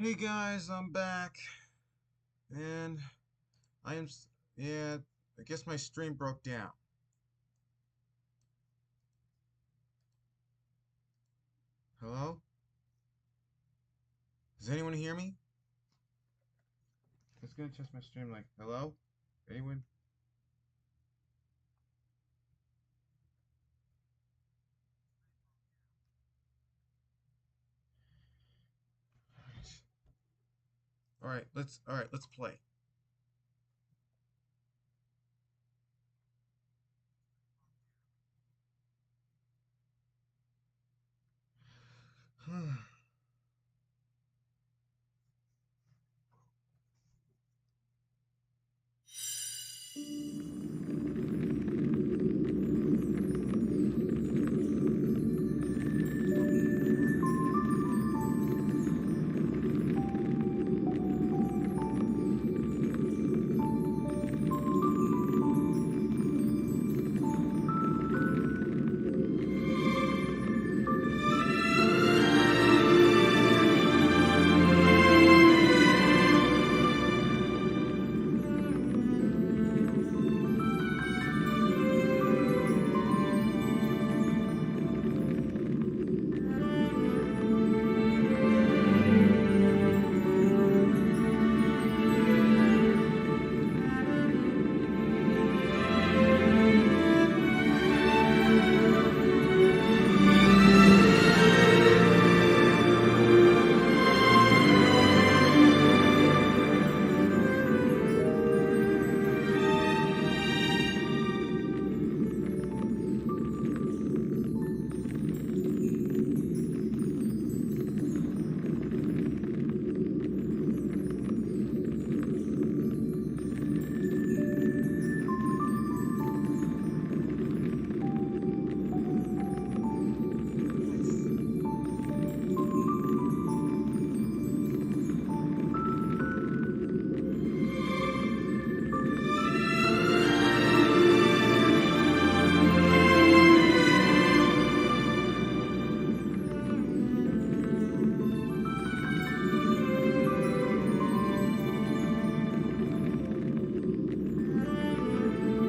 Hey guys, I'm back, and yeah, I guess my stream broke down. Hello? Does anyone hear me? It's gonna test my stream, like, hello? Anyone? Alright, let's play.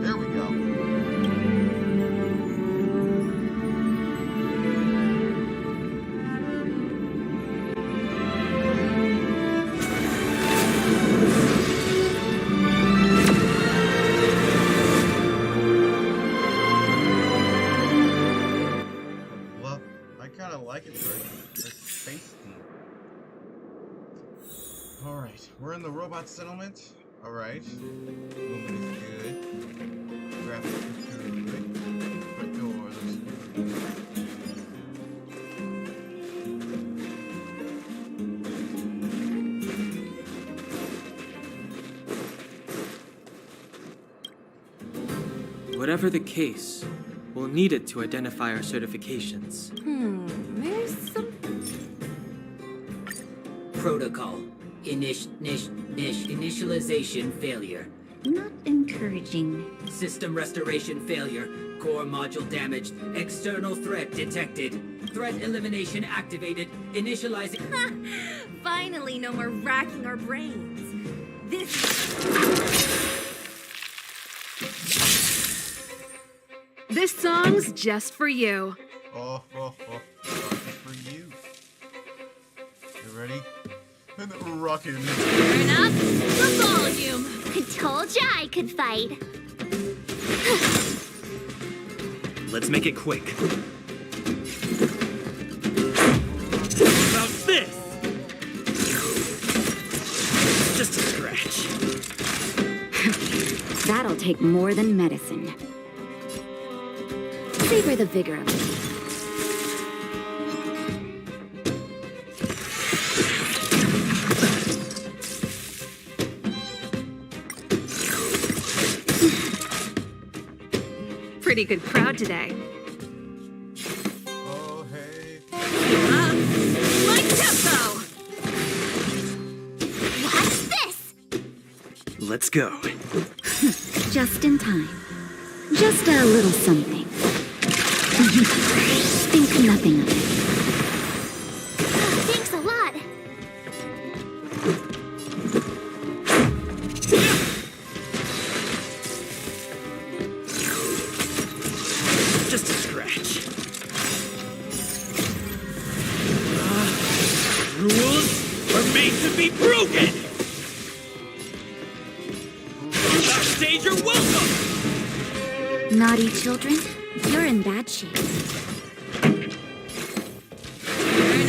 There we go. Well, I kind of like it for a space theme. Alright, we're in the robot settlement. Alright. Movement is good. Graphics are good. Front door looks good. Whatever the case, we'll need it to identify our certifications. There's some... Protocol. Initialization failure. not encouraging. System restoration failure. Core module damaged. External threat detected. Threat elimination activated. Initializing... Finally, no more racking our brains. This... This song's just for you. Oh, for you. You ready? And then we're rocking. Turn up the volume. I told ya I could fight. Let's make it quick. About this! Just a scratch. That'll take more than medicine. Savor the vigor of it. Pretty good crowd today. Oh, hey. Like tempo! What's this? Let's go. Just in time. Just a little something. Think nothing of it. Thanks a lot. ready to be broken! Backstage, you're welcome! Naughty children, you're in bad shape. Turn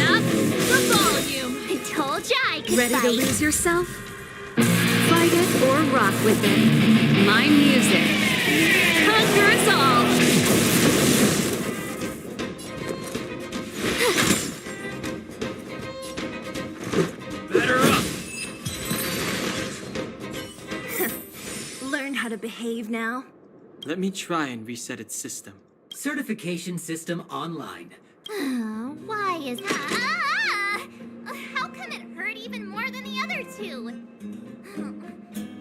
up the volume. I told ya I could Ready fight. to lose yourself? Fight it or rock with it. My music. Conquer us all! Better up! Learn how to behave now. Let me try and reset its system. Certification system online. Why is how come it hurt even more than the other two?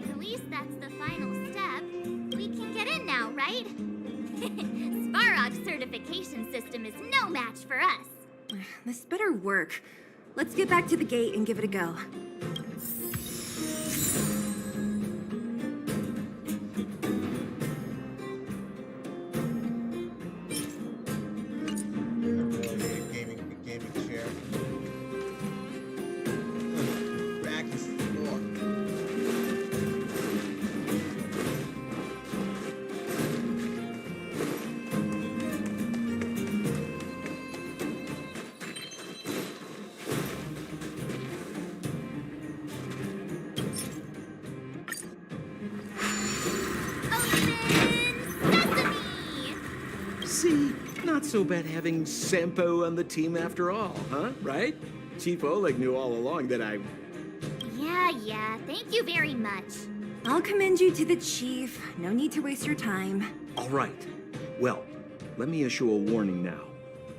At least that's the final step. We can get in now, right? Svarog's certification system is no match for us. This better work. Let's get back to the gate and give it a go. Gaming chair. Back is the floor. See, not so bad having Sampo on the team after all, huh? Right? Chief Oleg knew all along that I... Yeah, thank you very much. I'll commend you to the chief. No need to waste your time. All right. Well, let me issue a warning now.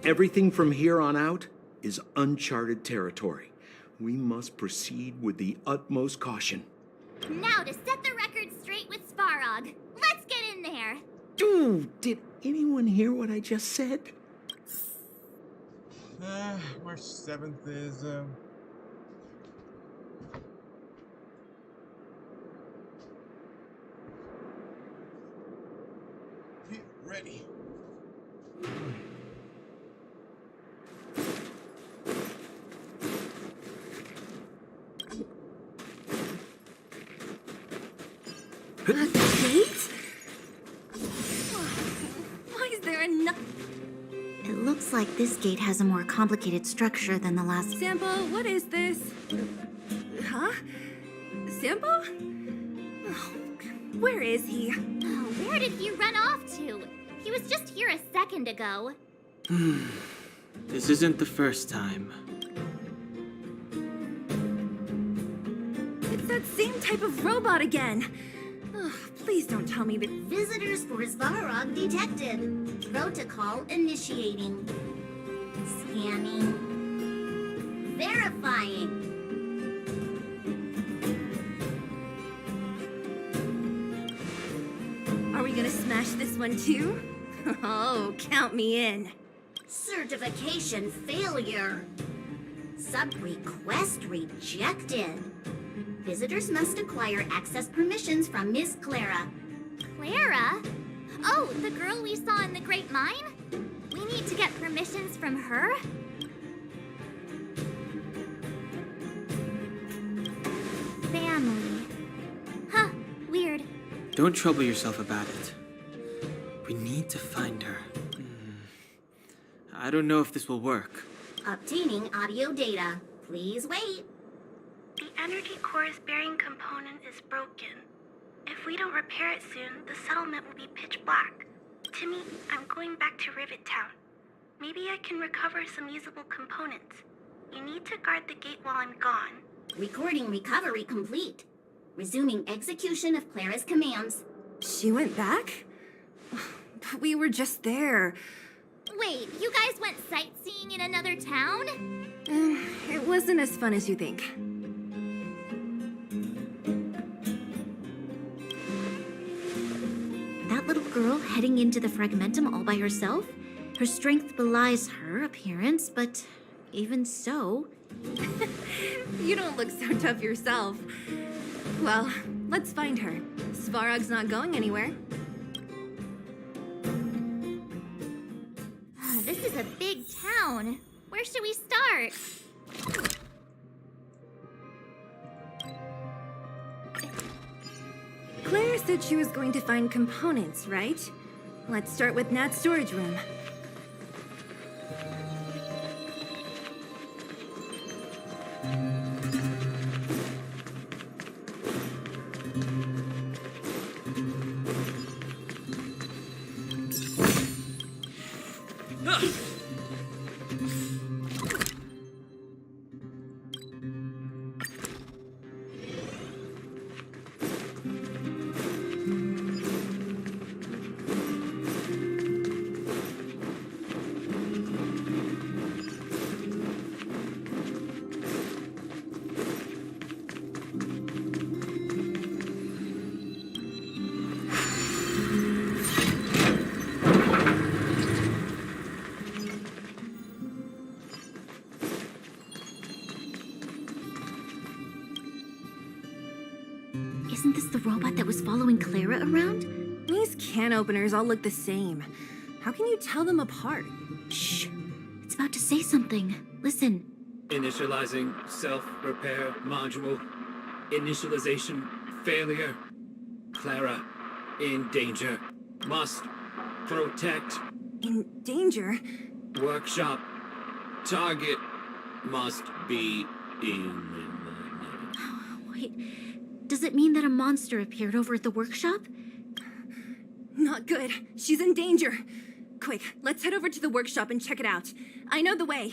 Everything from here on out is uncharted territory. We must proceed with the utmost caution. Now to set the record straight with Svarog. Let's get in there. Dude, did anyone hear what I just said? March 7th is, Get ready. A gate? Why is there a It looks like this gate has a more complicated structure than the last. Sampo, what is this? Huh? Sampo? Oh, where is he? Oh, where did he run off to? He was just here a second ago. This isn't the first time. It's that same type of robot again. Oh, please don't tell me that. Visitors for Svarog detected. Protocol initiating. Scanning. Verifying. Are we gonna smash this one too? Oh, count me in. Certification failure. Sub-request rejected. Visitors must acquire access permissions from Miss Clara. Clara? Oh, the girl we saw in the Great Mine? We need to get permissions from her? Family. Huh, weird. Don't trouble yourself about it. We need to find her. I don't know if this will work. Obtaining audio data. Please wait. The energy core's bearing component is broken. If we don't repair it soon, the settlement will be pitch black. Timmy, I'm going back to Rivet Town. Maybe I can recover some usable components. You need to guard the gate while I'm gone. Recording recovery complete. Resuming execution of Clara's commands. She went back? But we were just there. Wait, you guys went sightseeing in another town? It wasn't as fun as you think. That little girl heading into the Fragmentum all by herself? Her strength belies her appearance, but even so... You don't look so tough yourself. Well, let's find her. Svarog's not going anywhere. This is a big town. Where should we start? Claire said she was going to find components, right? Let's start with Nat's storage room. Isn't this the robot that was following Clara around? These can openers all look the same. How can you tell them apart? Shh. It's about to say something. Listen. Initializing self-repair module. Initialization failure. Clara, in danger. Must protect. In danger? Workshop. Target must be eliminated. Wait. Does it mean that a monster appeared over at the workshop? Not good. She's in danger. Quick, let's head over to the workshop and check it out. I know the way.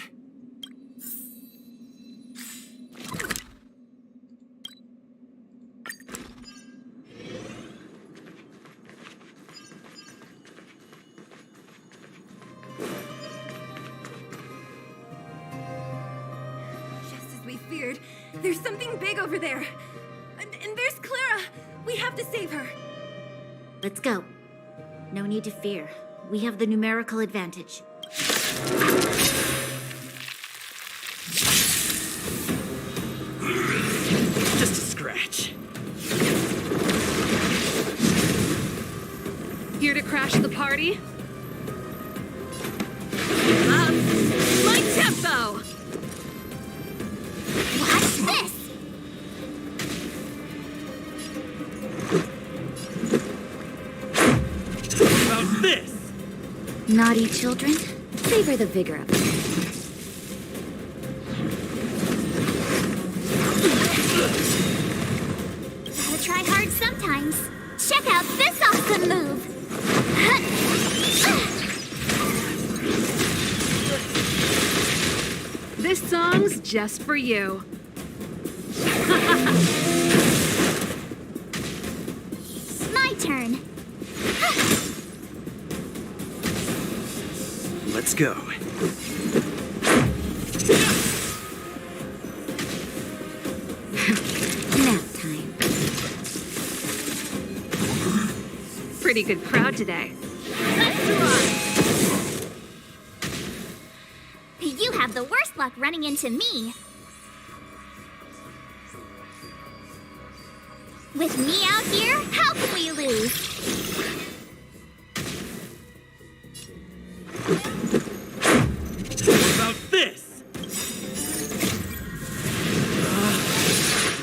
Just as we feared, there's something big over there. And there's Clara! We have to save her! Let's go. No need to fear. We have the numerical advantage. Just a scratch. Here to crash the party? Up my tempo! Watch this! How's this? Naughty children, savor the vigor of it. Gotta try hard sometimes. Check out this awesome move! This song's just for you. My turn. Let's go. Nap time. Pretty good crowd today. You have the worst luck running into me. With me out here, how can we lose? What about this?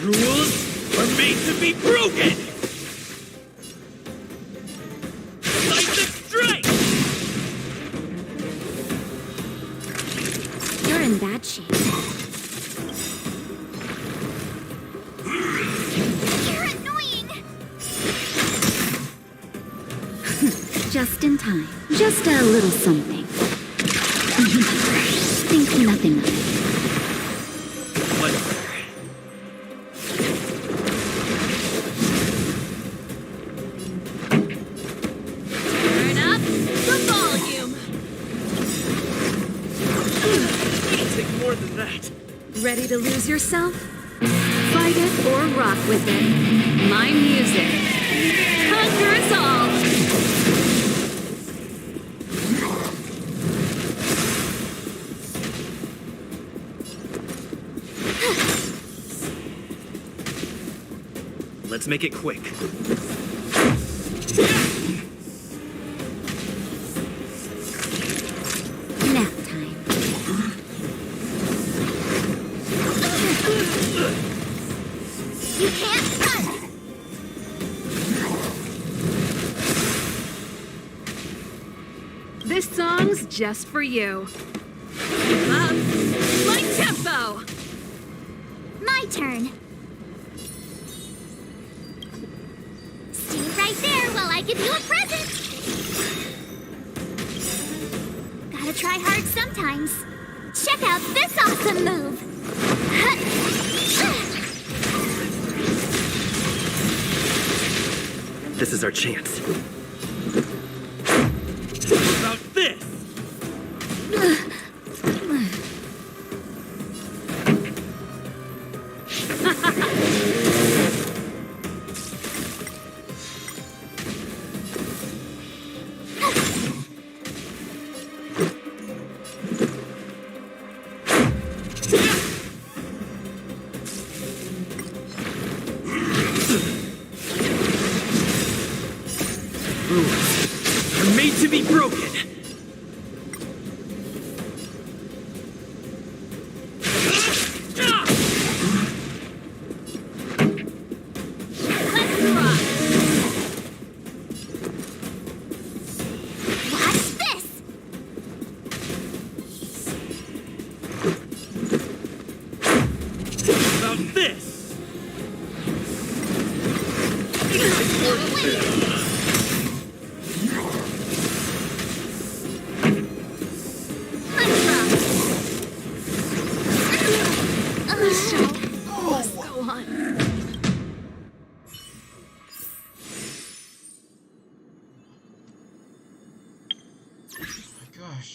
Rules are made to be broken! Decisive strike! You're in bad shape. You're annoying! Just in time. Just a little something. Think nothing of it. Whatever. Turn up the volume. It'll take more than that. Ready to lose yourself? Fight it or rock with it. My music. Conquer us all. Let's make it quick. Nap time. You can't run! songs just for you. Keep up. Like tempo. My turn. Stay right there while I give you a present. Gotta try hard sometimes. Check out this awesome move. This is our chance. How about this? Rules are made to be broken. Let's rock. Watch this. How about this? Let's rock. Go on. My gosh.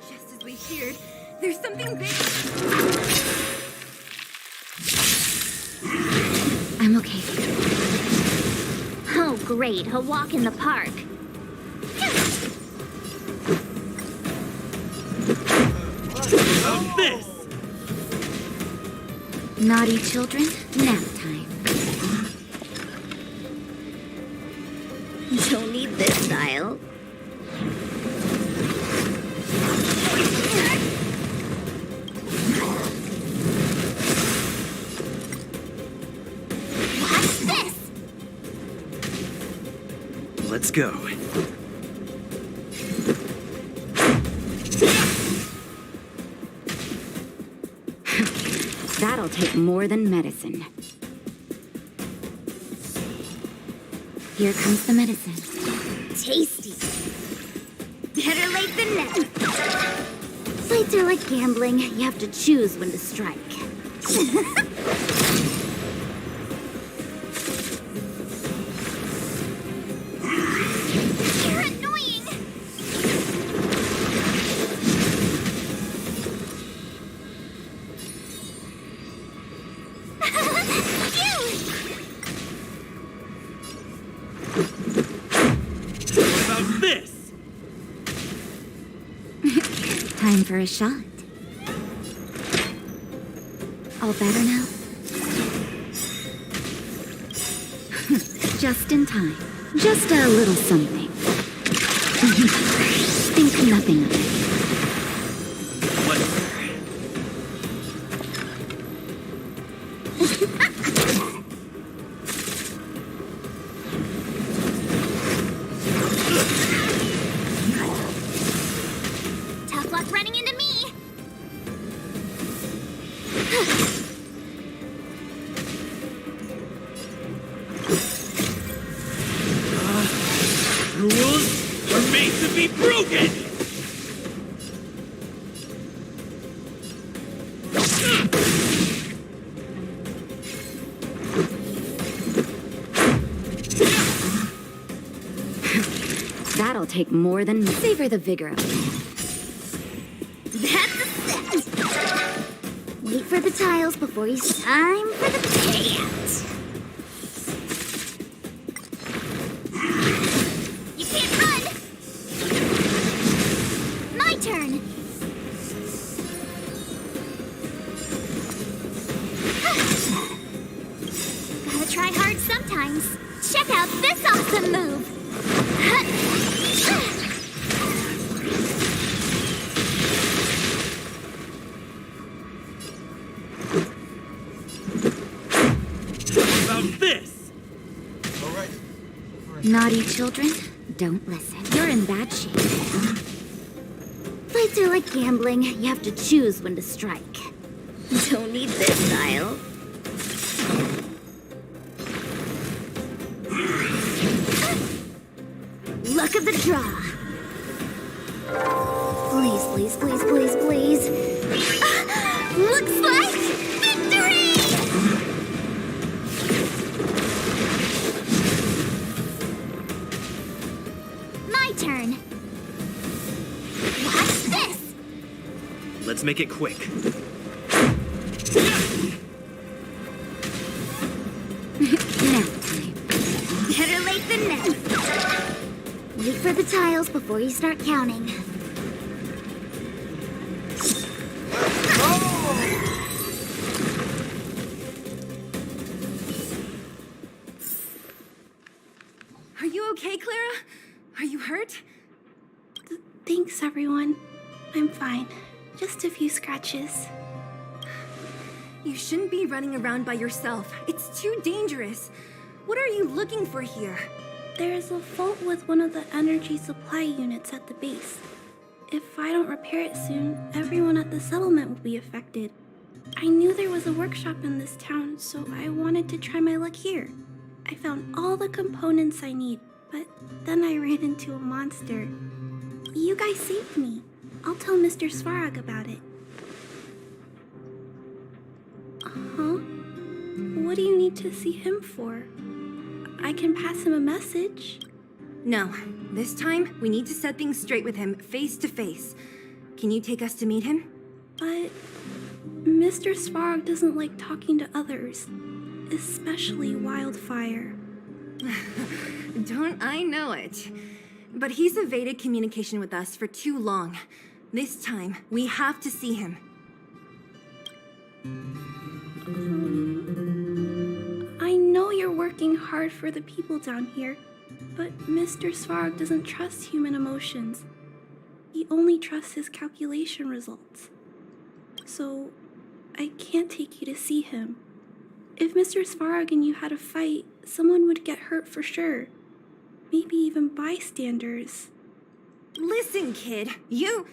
Just as we feared, there's something big. I'm okay. Oh, great. A walk in the park. How about this? Naughty children, nap time. Don't need this style. Watch this. Let's go. That'll take more than medicine. Here comes the medicine. Tasty. Better late than never. Fights are like gambling. You have to choose when to strike. You're annoying! What about this? Time for a shot. All better now? Just in time. Just a little something. Think nothing of it. What? Tough luck running into me! Rules are made to be broken! That'll take more than savor the vigor of it. That's a set. Wait for the tiles before it's time for the payout. You can't run! My turn! Gotta try hard sometimes. Check out this awesome move! What about this? All right. Naughty children, don't listen. You're in bad shape. Fights are like gambling. You have to choose when to strike. Don't need this style. Luck of the draw. Please, please, please, please, please. Looks like victory! My turn. Watch this! Let's make it quick. Nap time. Better late than never. Wait for the tiles before you start counting. Are you okay, Clara? Are you hurt? Thanks, everyone. I'm fine. Just a few scratches. You shouldn't be running around by yourself. It's too dangerous. What are you looking for here? There is a fault with one of the energy supply units at the base. If I don't repair it soon, everyone at the settlement will be affected. I knew there was a workshop in this town, so I wanted to try my luck here. I found all the components I need, but then I ran into a monster. You guys saved me. I'll tell Mr. Svarog about it. Huh? What do you need to see him for? I can pass him a message. No, this time we need to set things straight with him face to face. Can you take us to meet him? But Mr. Svarog doesn't like talking to others, especially Wildfire. Don't I know it? But he's evaded communication with us for too long. This time, we have to see him. I know you're working hard for the people down here, but Mr. Svarog doesn't trust human emotions. He only trusts his calculation results. So, I can't take you to see him. If Mr. Svarog and you had a fight, someone would get hurt for sure. Maybe even bystanders. Listen, kid, you...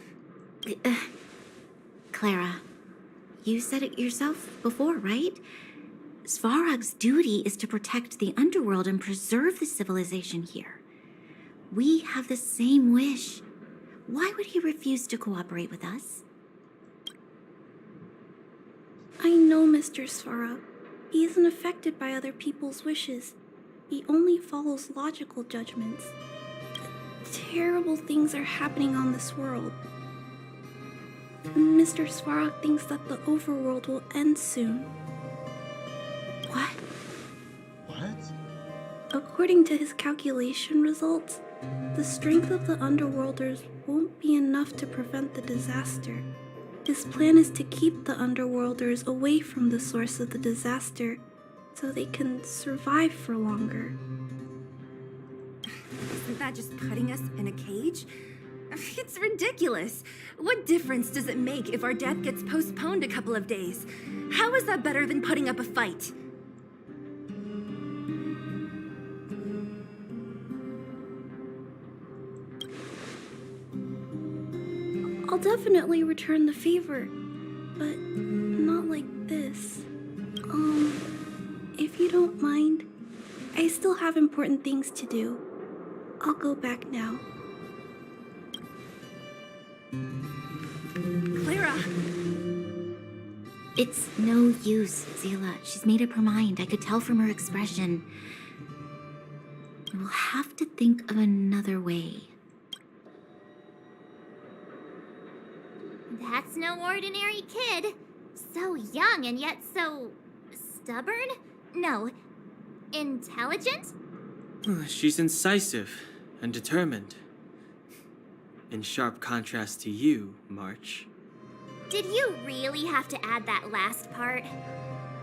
Clara, you said it yourself before, right? Svarog's duty is to protect the underworld and preserve the civilization here. We have the same wish. Why would he refuse to cooperate with us? I know Mr. Svarog. He isn't affected by other people's wishes. He only follows logical judgments. Terrible things are happening on this world. Mr. Svarog thinks that the overworld will end soon. What? What? According to his calculation results, the strength of the Underworlders won't be enough to prevent the disaster. His plan is to keep the Underworlders away from the source of the disaster so they can survive for longer. Isn't that just putting us in a cage? It's ridiculous. What difference does it make if our death gets postponed a couple of days? How is that better than putting up a fight? I'll definitely return the favor, but not like this. If you don't mind, I still have important things to do. I'll go back now. Clara! It's no use, Zila. She's made up her mind. I could tell from her expression. We'll have to think of another way. That's no ordinary kid. So young and yet so stubborn? No, intelligent? She's incisive and determined. In sharp contrast to you, March. Did you really have to add that last part?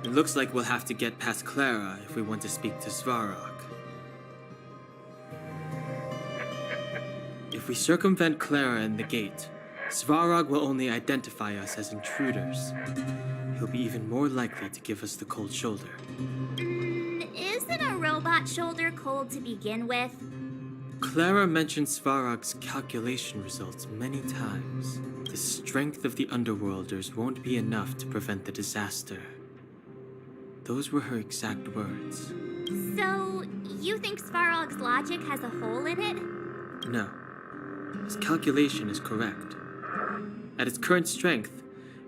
It looks like we'll have to get past Clara if we want to speak to Svarog. If we circumvent Clara and the gate, Svarog will only identify us as intruders. He'll be even more likely to give us the cold shoulder. Isn't a robot shoulder cold to begin with? Clara mentioned Svarog's calculation results many times. The strength of the Underworlders won't be enough to prevent the disaster. Those were her exact words. So, you think Svarog's logic has a hole in it? No. His calculation is correct. At its current strength,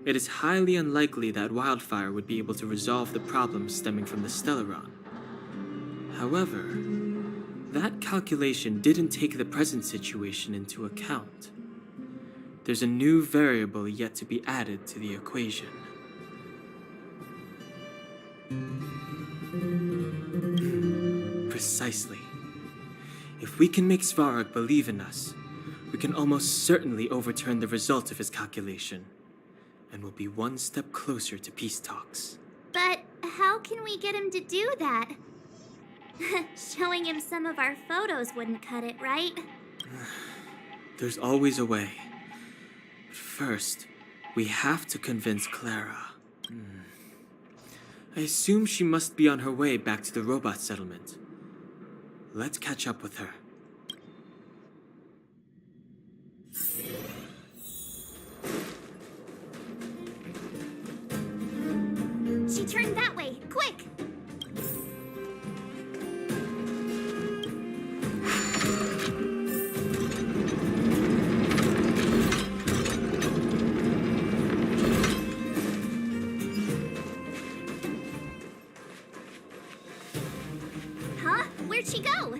it is highly unlikely that Wildfire would be able to resolve the problems stemming from the Stellaron. However, that calculation didn't take the present situation into account. There's a new variable yet to be added to the equation. Precisely. If we can make Svarog believe in us, we can almost certainly overturn the result of his calculation, and we'll be one step closer to peace talks. But how can we get him to do that? Showing him some of our photos wouldn't cut it, right? There's always a way. But first, we have to convince Clara. I assume she must be on her way back to the robot settlement. Let's catch up with her. She turned that way. Quick! Huh? Where'd she go?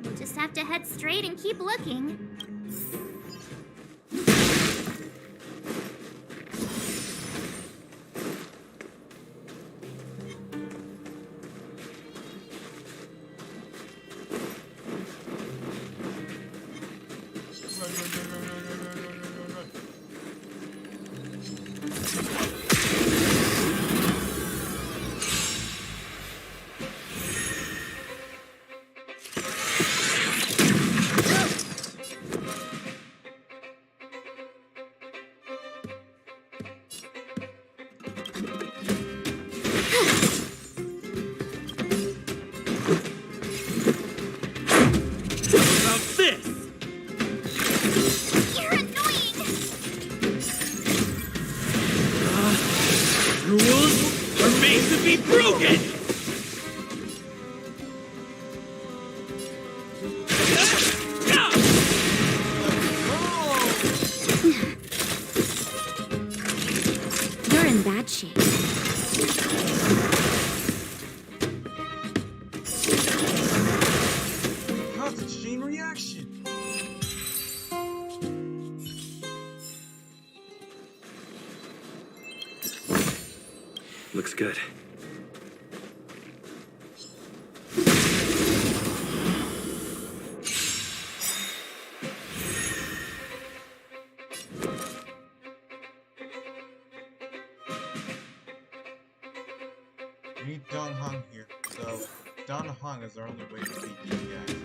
We'll just have to head straight and keep looking. How's the chain reaction? Looks good. We need Don Hong here, so Don Hong is our only way to beat these guys.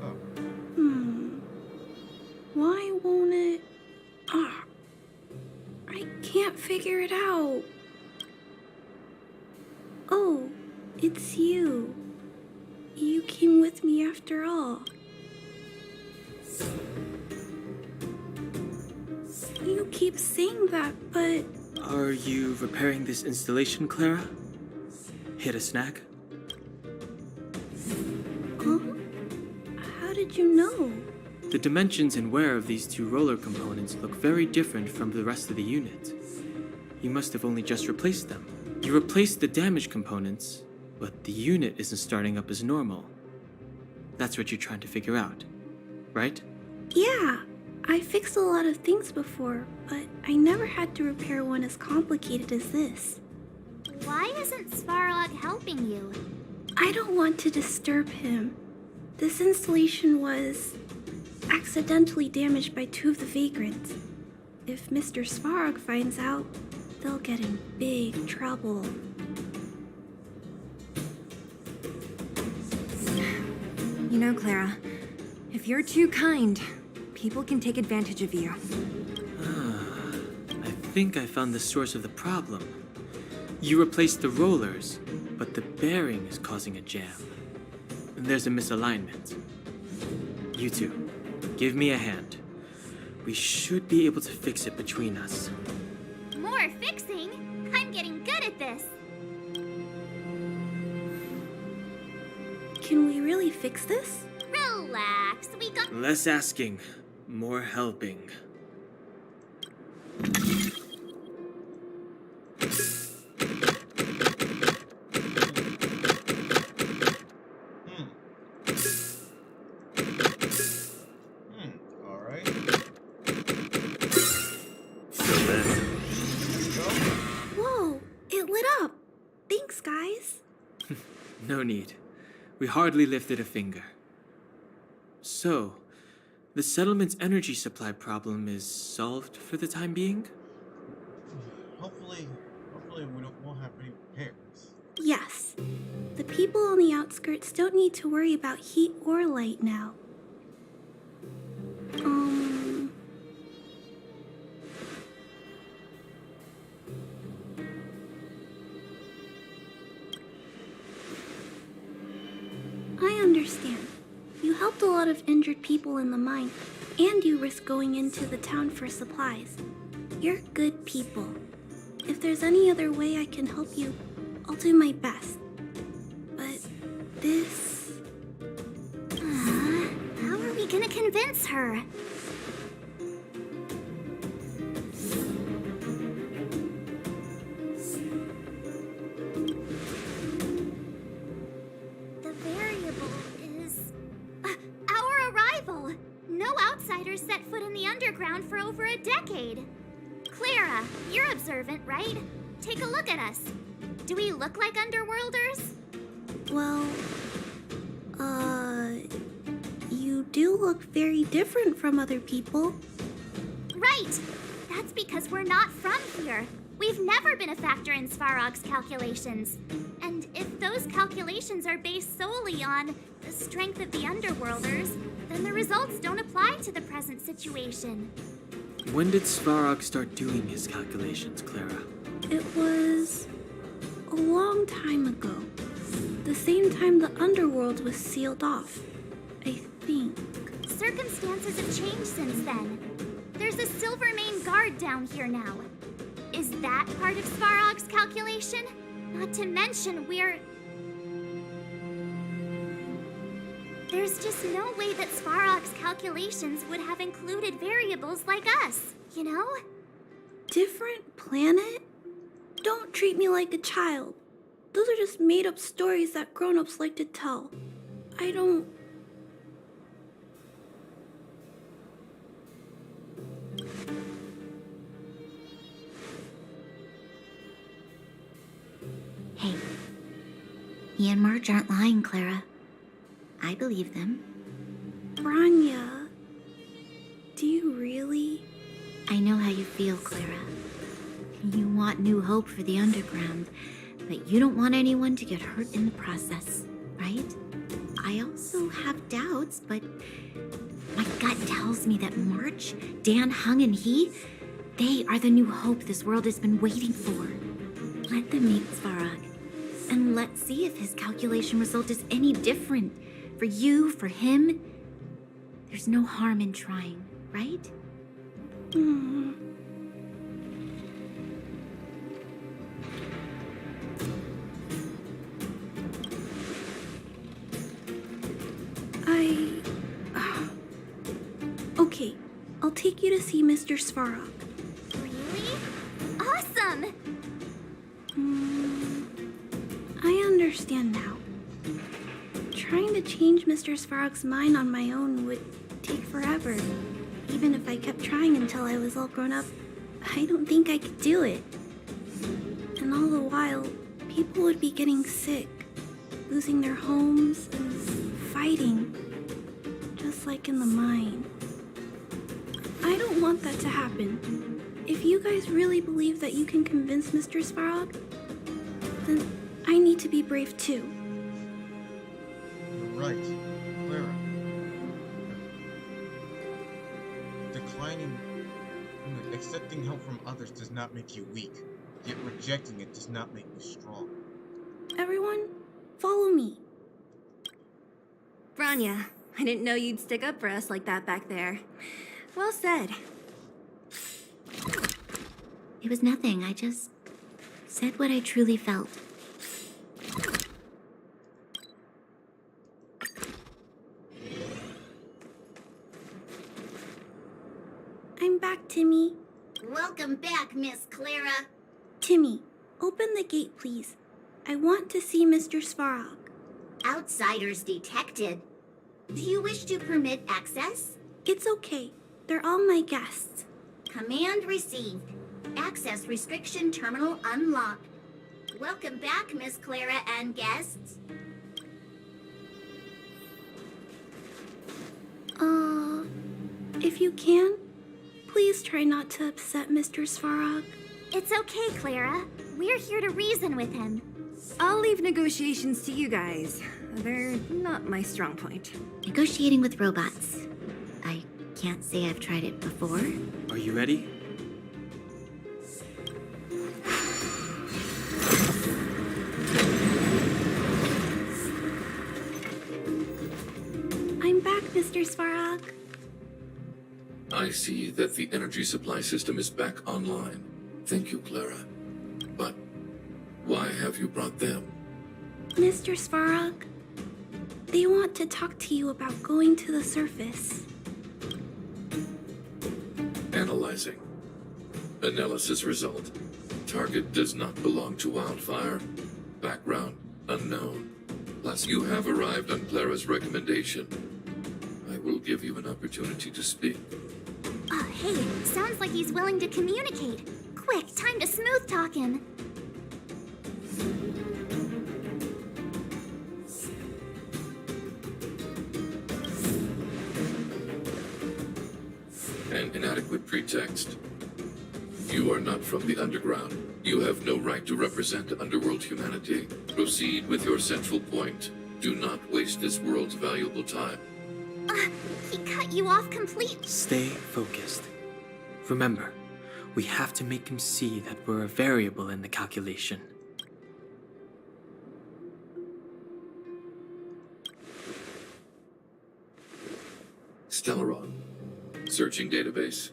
Oh. Why won't it... Ah. I can't figure it out. Oh, it's you. You came with me after all. You keep saying that, but... Are you repairing this installation, Clara? Hit a snag? Huh? How did you know? The dimensions and wear of these two roller components look very different from the rest of the unit. You must have only just replaced them. You replaced the damaged components, but the unit isn't starting up as normal. That's what you're trying to figure out, right? Yeah, I fixed a lot of things before, but I never had to repair one as complicated as this. Why isn't Svarog helping you? I don't want to disturb him. This installation was accidentally damaged by two of the vagrants. If Mr. Svarog finds out, they'll get in big trouble. You know, Clara, if you're too kind, people can take advantage of you. I think I found the source of the problem. You replaced the rollers, but the bearing is causing a jam. There's a misalignment. You two, give me a hand. We should be able to fix it between us. More fixing? I'm getting good at this. Can we really fix this? Relax, we got... Less asking, more helping. Alright. So then, Let's go. Whoa, it lit up. Thanks, guys. No need. We hardly lifted a finger. So, the settlement's energy supply problem is solved for the time being? Hopefully won't have any repairs. Yes. The people on the outskirts don't need to worry about heat or light now. I understand. You helped a lot of injured people in the mine, and you risked going into the town for supplies. You're good people. If there's any other way I can help you, I'll do my best. But this... How are we gonna convince her? The variable is... our arrival! No outsiders set foot in the underground for over a decade. Clara, you're observant, right? Take a look at us. Do we look like underworlders? Well, you do look very different from other people. Right! That's because we're not from here. We've never been a factor in Svarog's calculations. And if those calculations are based solely on the strength of the Underworlders, then the results don't apply to the present situation. When did Svarog start doing his calculations, Clara? It was a long time ago. The same time the underworld was sealed off, I think. Circumstances have changed since then. There's a Silvermane guard down here now. Is that part of Svarog's calculation? Not to mention There's just no way that Svarog's calculations calculations would have included variables like us, you know? Different planet? Don't treat me like a child. Those are just made-up stories that grown-ups like to tell. I don't... Hey, he and Marge aren't lying, Clara. I believe them. Branya, do you really? I know how you feel, Clara. You want new hope for the underground, but you don't want anyone to get hurt in the process, right? I also have doubts, but my gut tells me that March, Dan, Hung, and they are the new hope this world has been waiting for. Let them meet Svarog, and let's see if his calculation result is any different. For you, for him, there's no harm in trying, right? Okay, I'll take you to see Mr. Svarog. Really? Awesome! I understand now. Trying to change Mr. Svarog's mind on my own would take forever. Even if I kept trying until I was all grown up, I don't think I could do it. And all the while, people would be getting sick, losing their homes, and fighting, just like in the mine. I don't want that to happen. If you guys really believe that you can convince Mr. Svarog, then I need to be brave too. You're right, Clara. Declining, accepting help from others does not make you weak, yet rejecting it does not make you strong. Everyone, follow me. Branya, I didn't know you'd stick up for us like that back there. Well said. It was nothing. I just said what I truly felt. I'm back, Timmy. Welcome back, Miss Clara. Timmy, open the gate, please. I want to see Mr. Svarog. Outsiders detected. Do you wish to permit access? It's okay. They're all my guests. Command received. Access restriction terminal unlocked. Welcome back, Miss Clara and guests. If you can, please try not to upset Mr. Svarog. It's okay, Clara. We're here to reason with him. I'll leave negotiations to you guys. They're not my strong point. Negotiating with robots. I can't say I've tried it before. Are you ready? I'm back, Mr. Svarog. I see that the energy supply system is back online. Thank you, Clara. But why have you brought them? Mr. Svarog, they want to talk to you about going to the surface. Analyzing. Analysis result. Target does not belong to Wildfire. Background unknown. Plus, you have arrived on Clara's recommendation. I will give you an opportunity to speak. Oh, hey, sounds like he's willing to communicate. Quick, time to smooth talk him. An inadequate pretext. You are not from the underground. You have no right to represent underworld humanity. Proceed with your central point. Do not waste this world's valuable time. He cut you off completely. Stay focused. Remember, we have to make him see that we're a variable in the calculation. Stellaron. Searching database.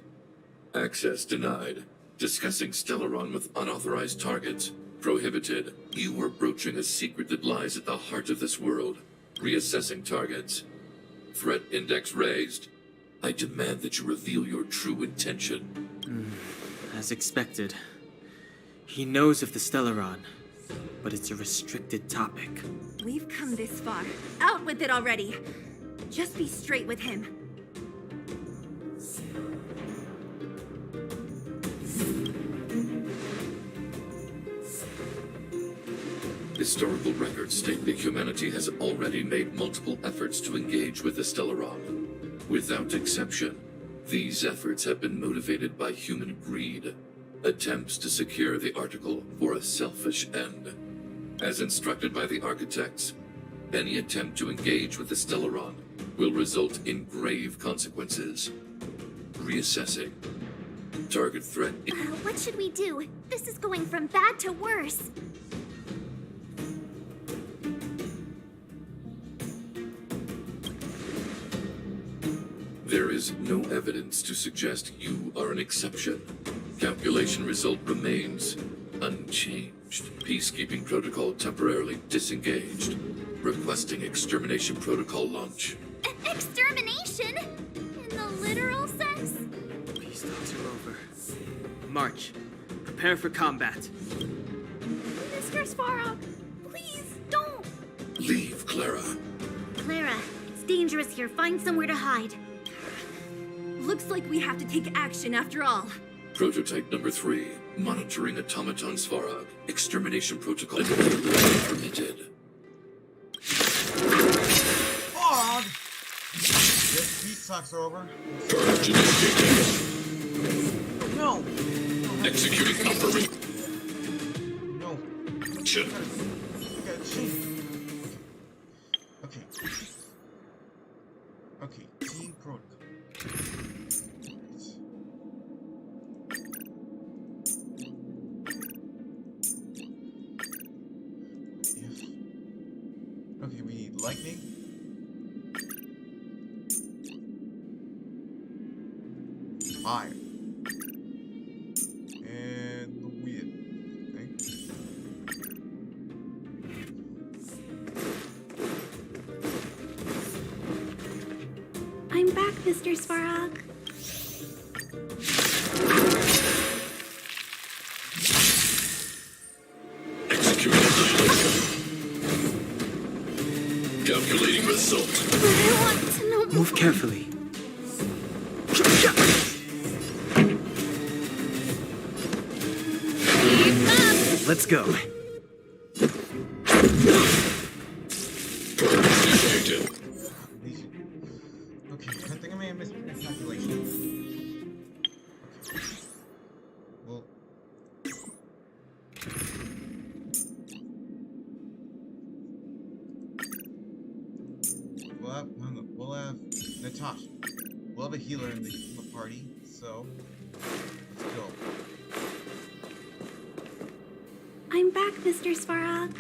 Access denied. Discussing Stellaron with unauthorized targets. Prohibited. You are broaching a secret that lies at the heart of this world. Reassessing targets. Threat index raised. I demand that you reveal your true intention. As expected. He knows of the Stellaron, but it's a restricted topic. We've come this far. Out with it already. Just be straight with him. Historical records state that humanity has already made multiple efforts to engage with the Stellaron. Without exception, these efforts have been motivated by human greed, attempts to secure the article for a selfish end. As instructed by the architects, any attempt to engage with the Stellaron will result in grave consequences. Reassessing. Target threat. What should we do? This is going from bad to worse. There is no evidence to suggest you are an exception. Calculation result remains unchanged. Peacekeeping protocol temporarily disengaged. Requesting extermination protocol launch. Extermination? In the literal sense? Peace talks are over. March. Prepare for combat. Mr. Svarog, please don't. Leave, Clara. Clara, it's dangerous here. Find somewhere to hide. Looks like we have to take action after all. Prototype number 3. Monitoring automaton Svarog. Extermination protocol permitted. Fog! Yes, peace talks are over. Purge initiated. No! Executing operation. No. Shit. I gotta cheat. Okay. Okay, team protocol. Okay, we need lightning. Fire. And the wind. Okay. I'm back, Mr. Svarog. Executing annihilation. Calculating result. But I want to know. Move carefully. Let's go. Initiated. Okay, I think I may have missed a calculation. Okay. Well. We'll have Natasha. We'll have a healer in the party, so let's go. I'm back, Mr. Svarog.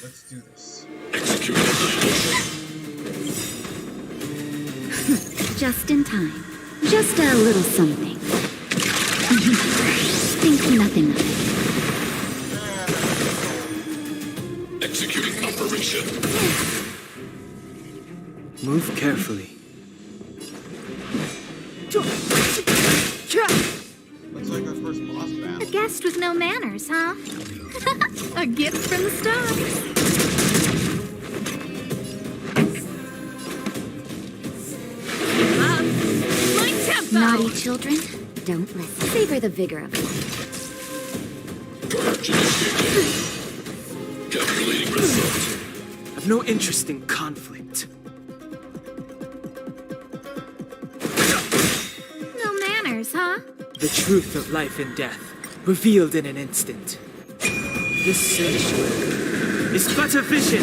Let's do this. Executing annihilation. Just in time. Just a little something. Think nothing of it. Executing operation. Move carefully. Looks like our first boss battle. A guest with no manners, huh? A gift from the stars. My tempo! Naughty children, don't listen. Savor the vigor of life. Purge initiated. Calculating result. I've no interest in conflict. No manners, huh? The truth of life and death, revealed in an instant. This sanctuary is but a vision.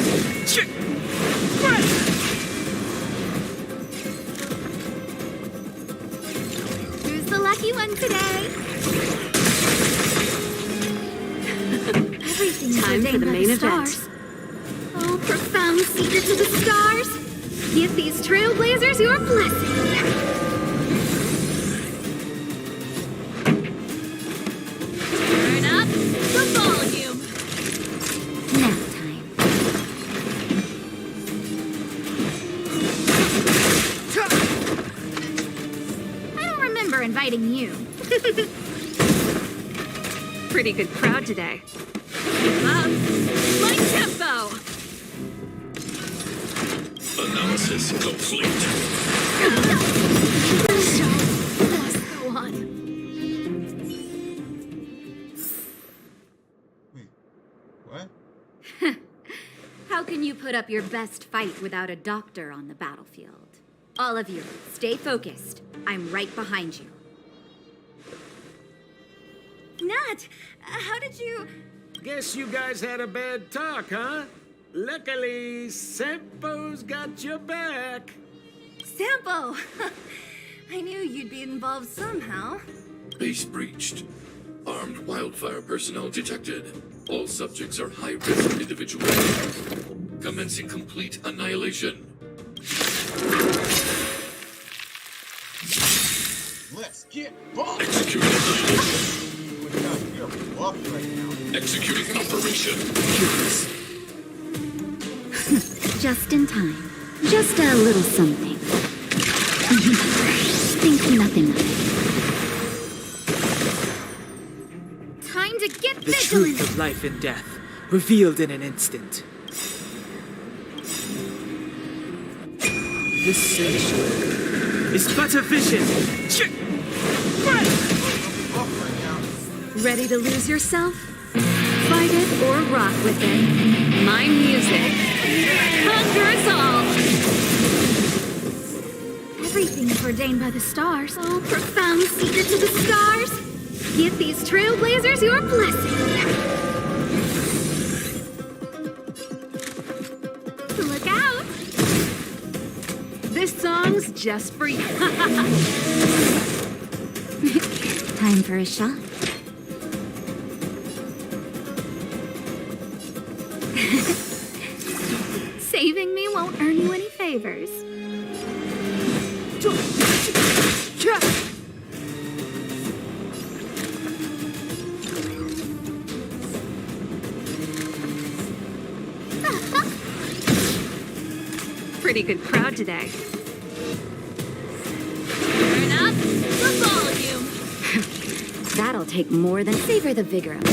Who's the lucky one today? Everything's Time for ordained the by main the event. stars. Oh, profound secrets of the stars! Give these trailblazers your blessing! Turn up the volume. Nap time. fighting you. Pretty good crowd today. Keep up. My tempo! Analysis complete. Let's go on. Wait, what? How can you put up your best fight without a doctor on the battlefield? All of you, stay focused. I'm right behind you. Nat, how did you... Guess you guys had a bad talk, huh? Luckily, Sampo's got your back. Sampo! I knew you'd be involved somehow. Base breached. Armed wildfire personnel detected. All subjects are high-risk individuals. Commencing complete annihilation. Let's get bumped! Executing annihilation. You're buff right now. Executing operation. Just in time. Just a little something. Think nothing of it. Time to get The vigilant. truth of life and death, revealed in an instant. This search is but a vision. Ready to lose yourself? Fight it or rock with it. My music. Conquer us all! Everything's ordained by the stars. Oh, profound secret to the stars. Give these trailblazers your blessing. Look out! This song's just for you. Time for a shot. Saving me won't earn you any favors. Pretty good crowd today. Turn up the volume. That'll take more than savor the vigor of it.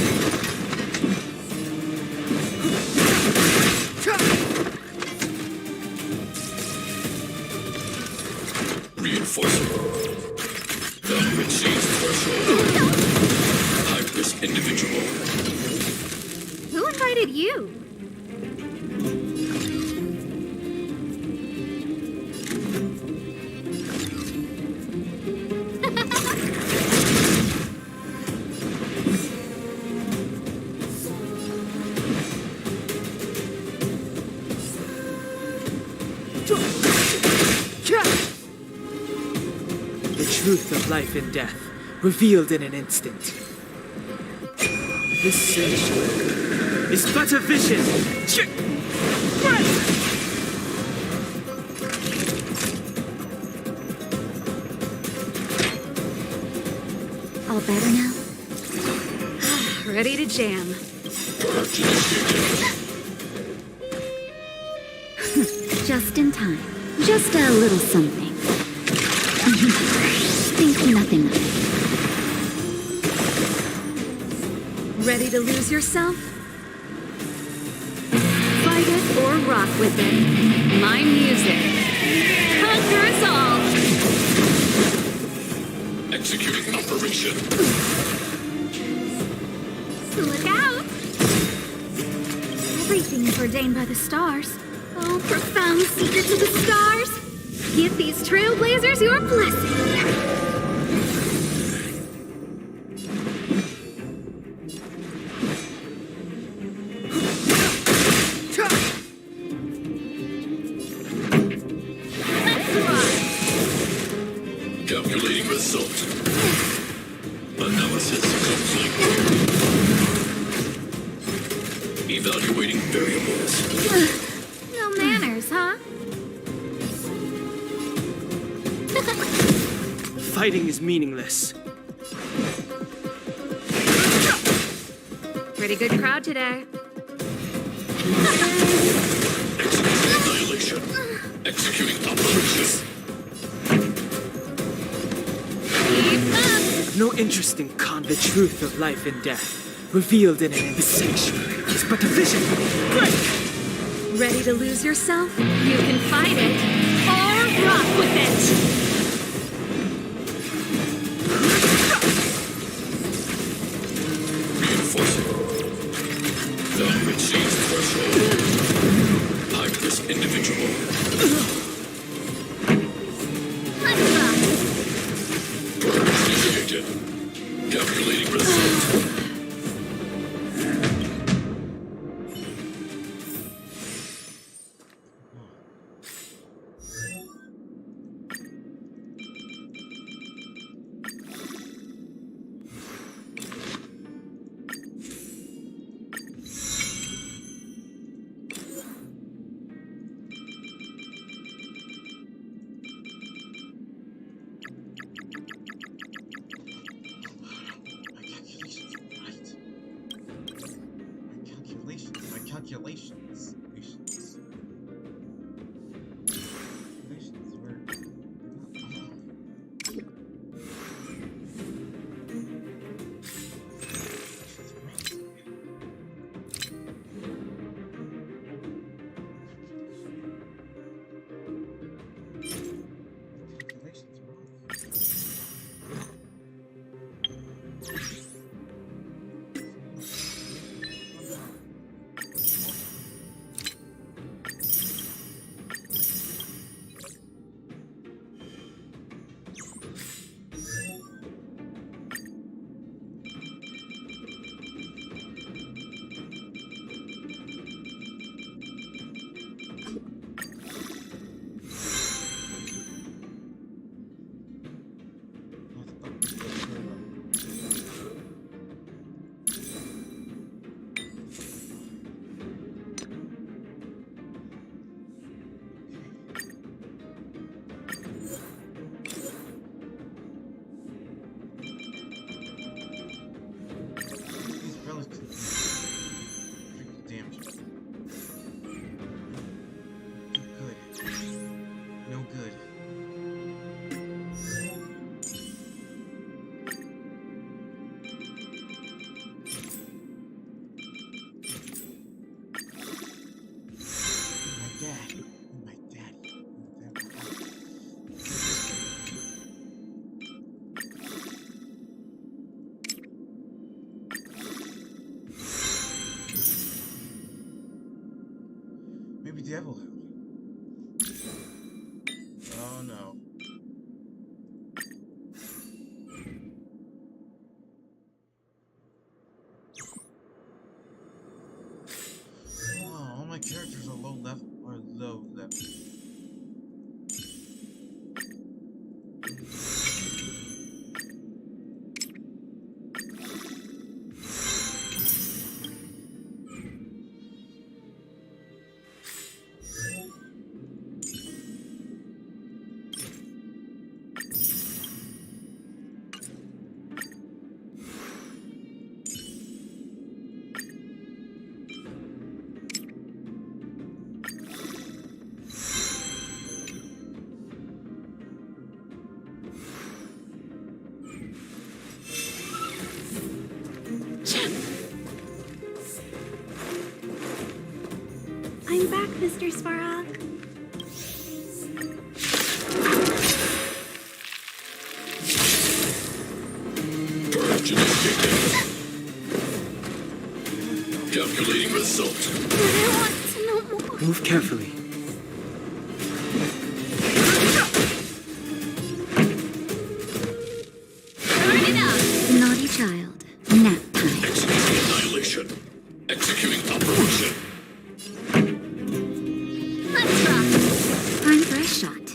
Reinforcing. Value exceeds threshold. High-risk individual. Who invited you? The truth of life and death, revealed in an instant. This search is but a vision. All better now? Ready to jam. Just in time. Just a little something. Think nothing of it. Ready to lose yourself? Fight it or rock with it. My music. Conquer us all! Executing operation. Look out! Everything's ordained by the stars. Oh, profound secret to the stars. Give these trailblazers your blessing. Calculating result. Analysis complete. Evaluating variables. No manners, huh? Fighting is meaningless. Pretty good crowd today. Executing annihilation. Executing operation. Keep up! no interest in the truth of life and death, revealed in an sanctuary, is but a vision. Break! Ready to lose yourself? You can fight it, or rock with it! Reinforcing. Value exceeds threshold. High risk individual. Let's rock! Initiated. Calculating result. My calculations. Were devil. Oh no. Oh, all my characters are low level. I'm back, Mr. Svarog. Purge initiated. Calculating result. I want to know more. Move carefully. Turn it up! Naughty child. Nap time. Executing annihilation. Executing operation. Let's rock! Time for a shot.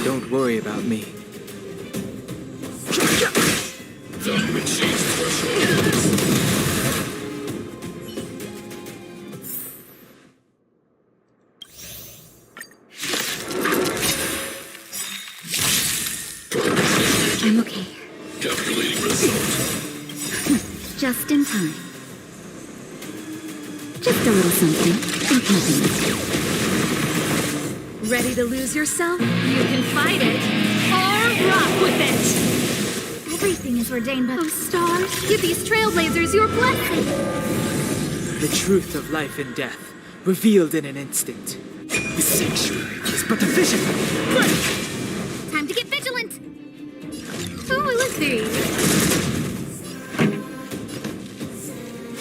Don't worry about me. Value exceeds threshold. I'm okay. Calculating result. Just in time. Just a little something. Think nothing. Ready to lose yourself? You can fight it or rock with it. Everything is ordained by Oh, stars, give these trailblazers your blessing. The truth of life and death, revealed in an instant. The sanctuary is but a vision. time to get vigilant. Oh, let's see.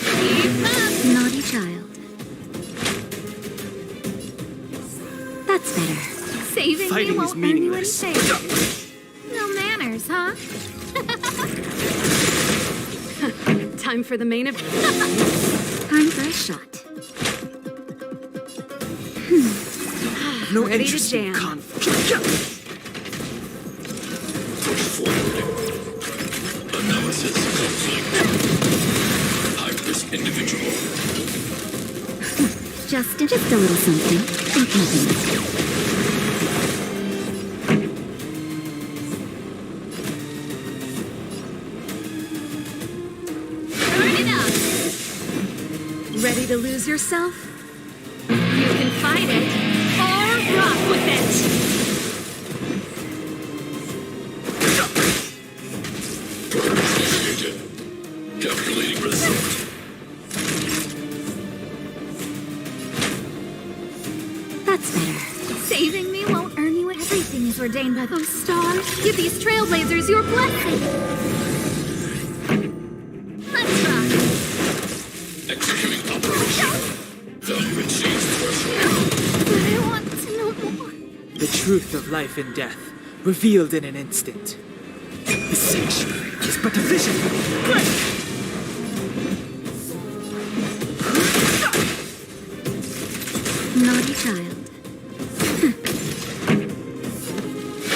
Keep up, naughty child. That's better. Saving Fighting me is won't earn you any meaningless. favors. No manners, huh? Time for the main event. Time for a shot. No Ready to interest in jam. conflict. Forwarding. Analysis complete. High-risk individual. Just a little something. Think nothing. Turn it up. Ready to lose yourself? You can fight it or rock with it. Initiated. Calculating result. That's better. Saving me won't earn you Everything is ordained by Oh, stars, give these trailblazers your blessing. Let's rock. Executing operation. Value exceeds threshold. But I want to know more. The truth of life and death, revealed in an instant. The sanctuary is but a vision. Naughty child.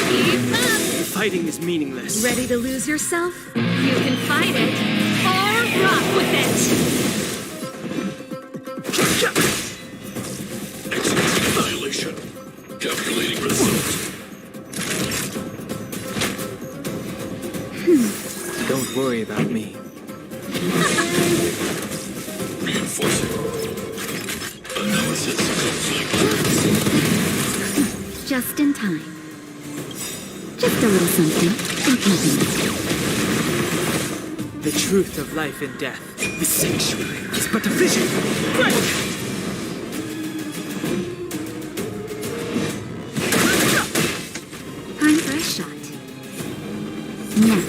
Keep up. Fighting is meaningless. Ready to lose yourself? You can fight it or rock with it. Executing annihilation. Calculating result. Don't worry about me. Reinforcing. Analysis complete. Just in time. Just a little something. Think nothing. The truth of life and death, the sanctuary is but a vision. Time for a shot. Now.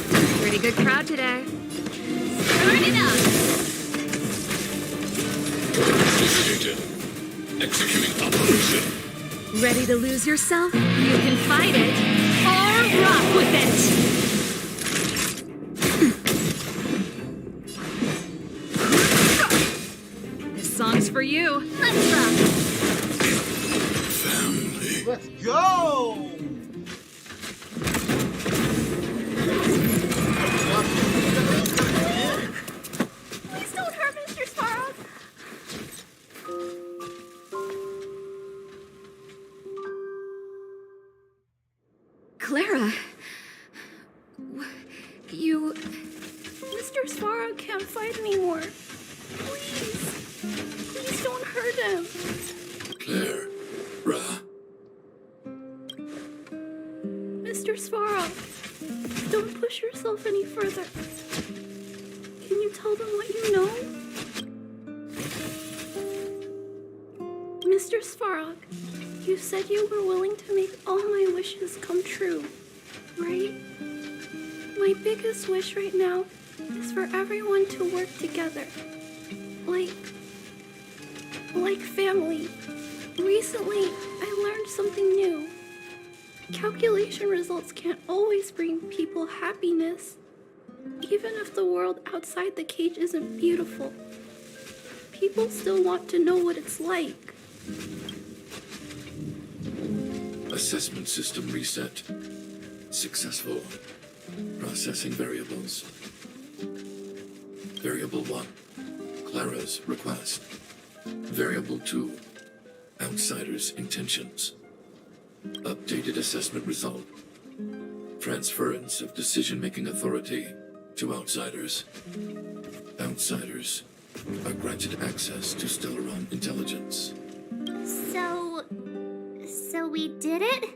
Pretty good crowd today. Turn it up. Initiated. Executing operation. Ready to lose yourself? You can fight it or rock with it. This song's for you. Let's rock. Family. Let's go! Please don't hurt Mr. Sparrow. Clara, you... Mr. Sparrow can't fight anymore. Please. Please don't hurt him. Claire. Ra. Mr. Sparrow, don't push yourself any further. Can you tell them what you know? Mr. Sparrow, you said you were willing to make all my wishes come true, right? My biggest wish right now is for everyone to work together. Like family. Recently, I learned something new. Calculation results can't always bring people happiness. Even if the world outside the cage isn't beautiful, people still want to know what it's like. Assessment system reset. Successful. Processing variables. Variable 1. Clara's request. Variable 2. Outsider's intentions. Updated assessment result. Transference of decision-making authority to outsiders. Outsiders are granted access to Stellaron intelligence. So we did it?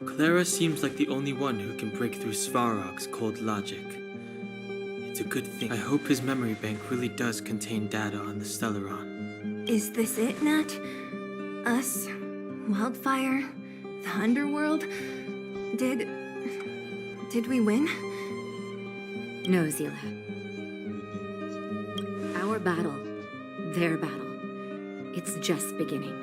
Clara seems like the only one who can break through Svarog's cold logic. It's a good thing. I hope his memory bank really does contain data on the Stellaron. Is this it, Nat? Us? Wildfire? The underworld? Did we win? No, Zila. Our battle, their battle, it's just beginning.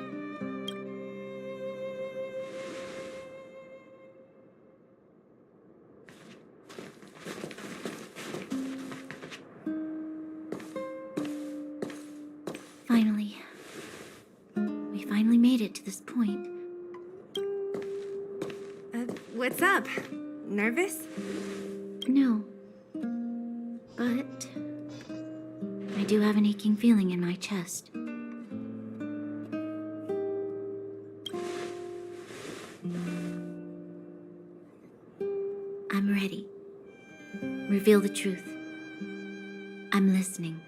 Finally. We finally made it to this point. What's up? Nervous? No. But I do have an aching feeling in my chest. I'm ready. Reveal the truth. I'm listening.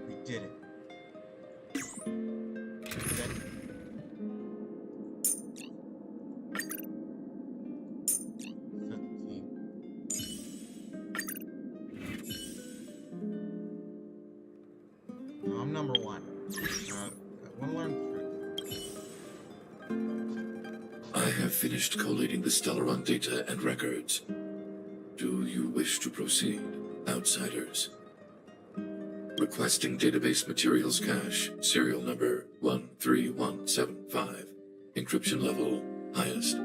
We did it. I'm number one. I want to learn the truth. I have finished collating the Stellaron data and records. Do you wish to proceed, outsiders? Requesting database materials cache, serial number 13175. Encryption level, highest.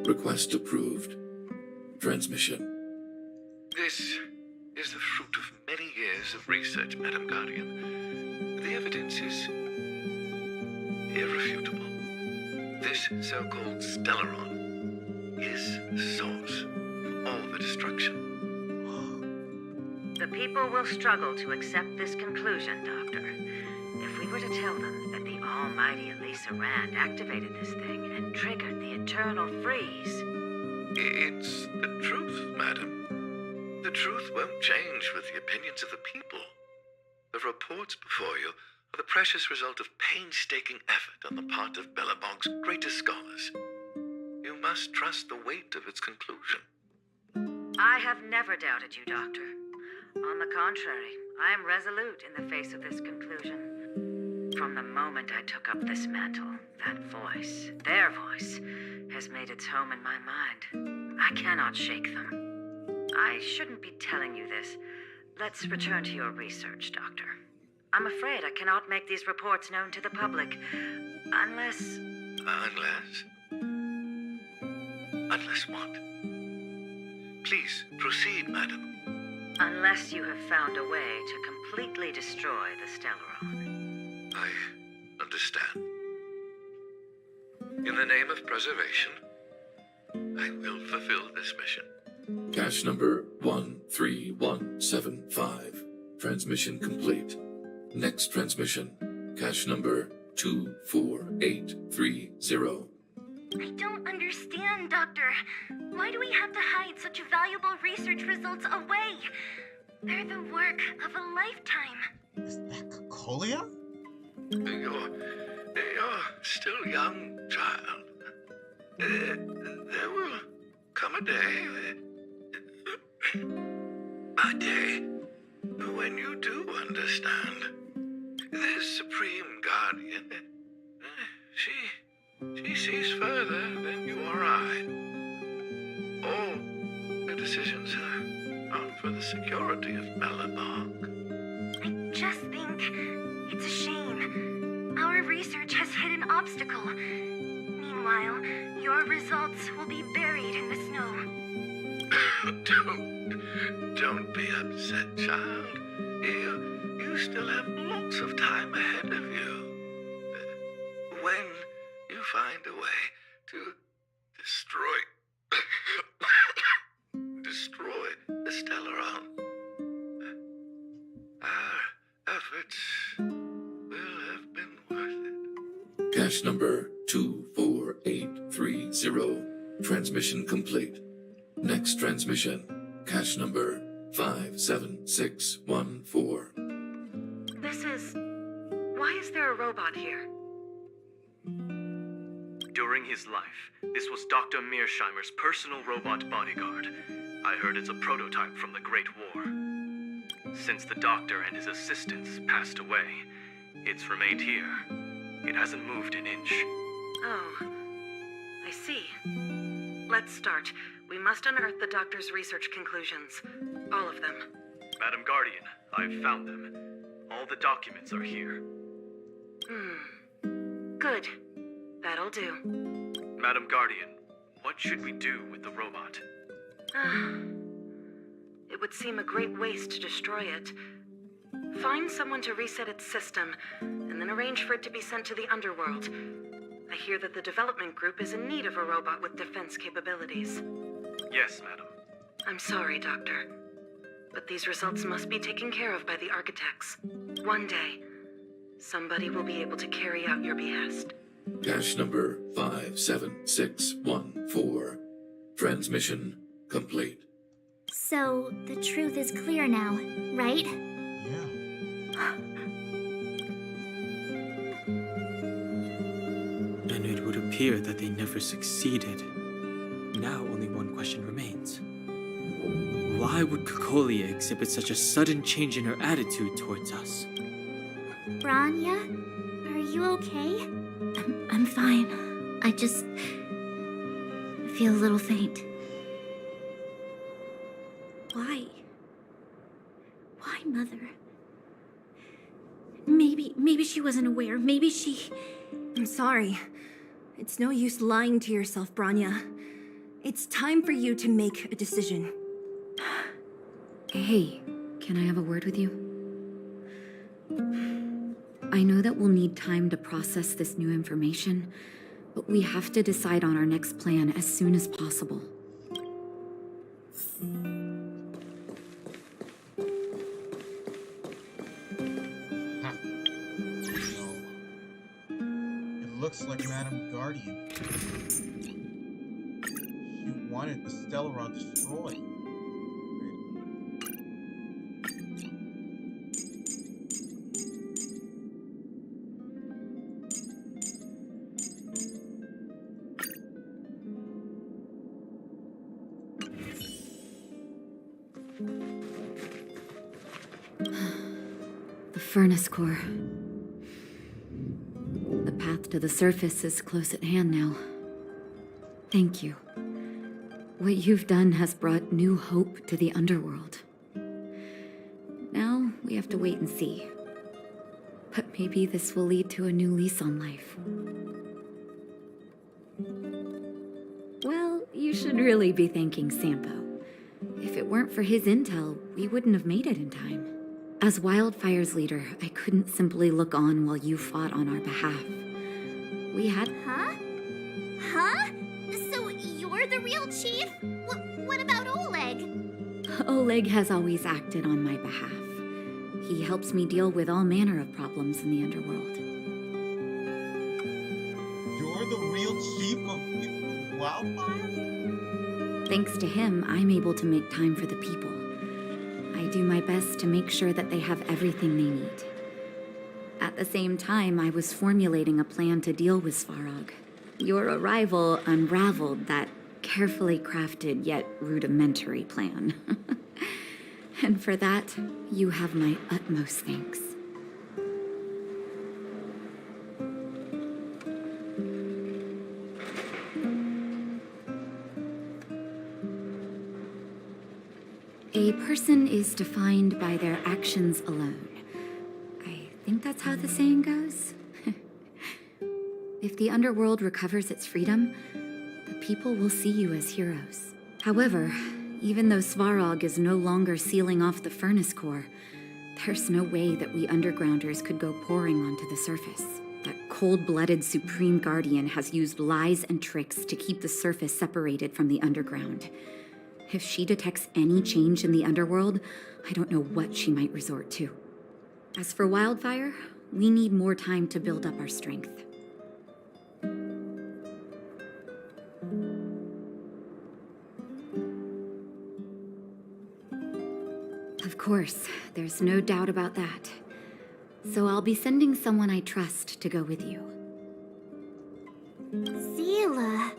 Request approved. Transmission. This is the fruit of many years of research, Madam Guardian. The evidence is irrefutable. This so-called Stellaron is the source of all the destruction. The people will struggle to accept this conclusion, Doctor. If we were to tell them that the almighty Elisa Rand activated this thing and triggered the eternal freeze... It's the truth, madam. The truth won't change with the opinions of the people. The reports before you are the precious result of painstaking effort on the part of Bellabog's greatest scholars. You must trust the weight of its conclusion. I have never doubted you, Doctor. On the contrary, I am resolute in the face of this conclusion. From the moment I took up this mantle, that voice, their voice, has made its home in my mind. I cannot shake them. I shouldn't be telling you this. Let's return to your research, Doctor. I'm afraid I cannot make these reports known to the public, unless... Unless what? Please, proceed, madam. Unless you have found a way to completely destroy the Stellaron. I understand. In the name of preservation, I will fulfill this mission. Cache number 13175. Transmission complete. Next transmission. Cache number 24830. I don't understand, Doctor. Why do we have to hide such valuable research results away? They're the work of a lifetime. Is that Cocolia? You're still young, child. There will come a day, when you do understand. This Supreme Guardian, she sees further than you or I. All the decisions are for the security of Bellabog. I just think it's a shame. Our research has hit an obstacle. Meanwhile, your results will be buried in the snow. Don't be upset, child. You still have lots of time ahead of you. When you find a way to destroy the Stellaron, Cache number 24830. Transmission complete. Next transmission. Cache number 57614. This is... Why is there a robot here? During his life, this was Dr. Mearsheimer's personal robot bodyguard. I heard it's a prototype from the Great War. Since the doctor and his assistants passed away, it's remained here. It hasn't moved an inch. Oh, I see. Let's start. We must unearth the doctor's research conclusions. All of them. Madam Guardian, I've found them. All the documents are here. Good. That'll do. Madam Guardian, what should we do with the robot? It would seem a great waste to destroy it. Find someone to reset its system, and then arrange for it to be sent to the underworld. I hear that the development group is in need of a robot with defense capabilities. Yes, madam. I'm sorry, Doctor. But these results must be taken care of by the architects. One day, somebody will be able to carry out your behest. Cache number 57614. Transmission complete. So, the truth is clear now, right? And it would appear that they never succeeded. Now only one question remains. Why would Kokolia exhibit such a sudden change in her attitude towards us? Branya, are you okay? I'm fine. I just feel a little faint. Why? Why, Mother? Maybe she wasn't aware. Maybe she... I'm sorry. It's no use lying to yourself, Branya. It's time for you to make a decision. Hey, can I have a word with you? I know that we'll need time to process this new information, but we have to decide on our next plan as soon as possible. It looks like Madam Guardian. She wanted the Stellaron destroyed. The furnace core. The path to the surface is close at hand now. Thank you. What you've done has brought new hope to the underworld. Now we have to wait and see. But maybe this will lead to a new lease on life. Well, you should really be thanking Sampo. If it weren't for his intel, we wouldn't have made it in time. As Wildfire's leader, I couldn't simply look on while you fought on our behalf. We had... Huh? Huh? So you're the real chief? What about Oleg? Oleg has always acted on my behalf. He helps me deal with all manner of problems in the underworld. You're the real chief of Wildfire? Thanks to him, I'm able to make time for the people. I do my best to make sure that they have everything they need. At the same time, I was formulating a plan to deal with Svarog. Your arrival unraveled that carefully crafted yet rudimentary plan. And for that, you have my utmost thanks. A person is defined by their actions alone. I think that's how the saying goes. If the underworld recovers its freedom, the people will see you as heroes. However, even though Svarog is no longer sealing off the furnace core, there's no way that we undergrounders could go pouring onto the surface. That cold-blooded Supreme Guardian has used lies and tricks to keep the surface separated from the underground. If she detects any change in the underworld, I don't know what she might resort to. As for Wildfire, we need more time to build up our strength. Of course, there's no doubt about that. So I'll be sending someone I trust to go with you. Zila.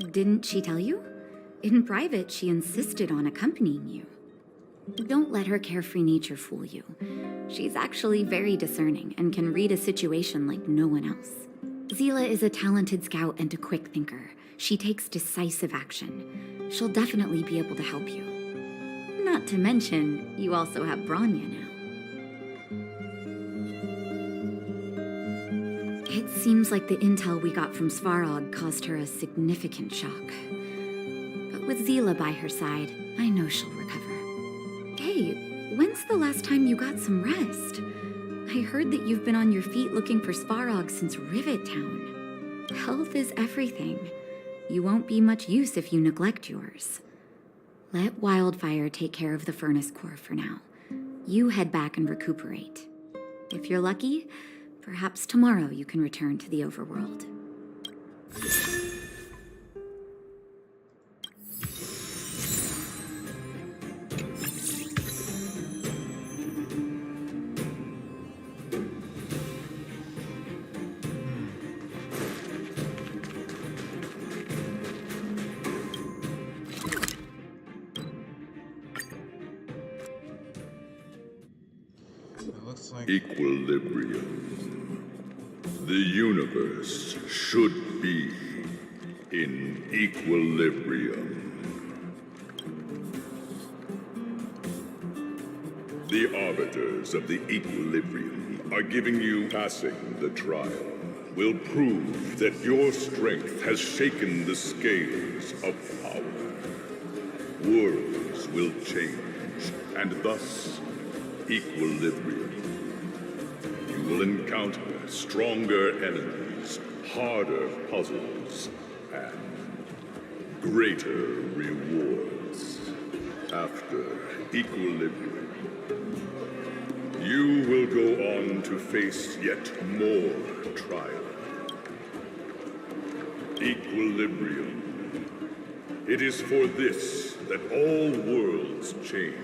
Didn't she tell you? In private, she insisted on accompanying you. Don't let her carefree nature fool you. She's actually very discerning and can read a situation like no one else. Zila is a talented scout and a quick thinker. She takes decisive action. She'll definitely be able to help you. Not to mention, you also have Branya now. It seems like the intel we got from Svarog caused her a significant shock. But with Zila by her side, I know she'll recover. Hey, when's the last time you got some rest? I heard that you've been on your feet looking for Svarog since Rivet Town. Health is everything. You won't be much use if you neglect yours. Let Wildfire take care of the furnace core for now. You head back and recuperate. If you're lucky, perhaps tomorrow you can return to the overworld. Equilibrium. The universe should be in equilibrium. The arbiters of the equilibrium are giving you passing the trial. Will prove that your strength has shaken the scales of power. Worlds will change, and thus equilibrium. You will encounter stronger enemies, harder puzzles, and greater rewards. After equilibrium, you will go on to face yet more trial. Equilibrium. It is for this that all worlds change.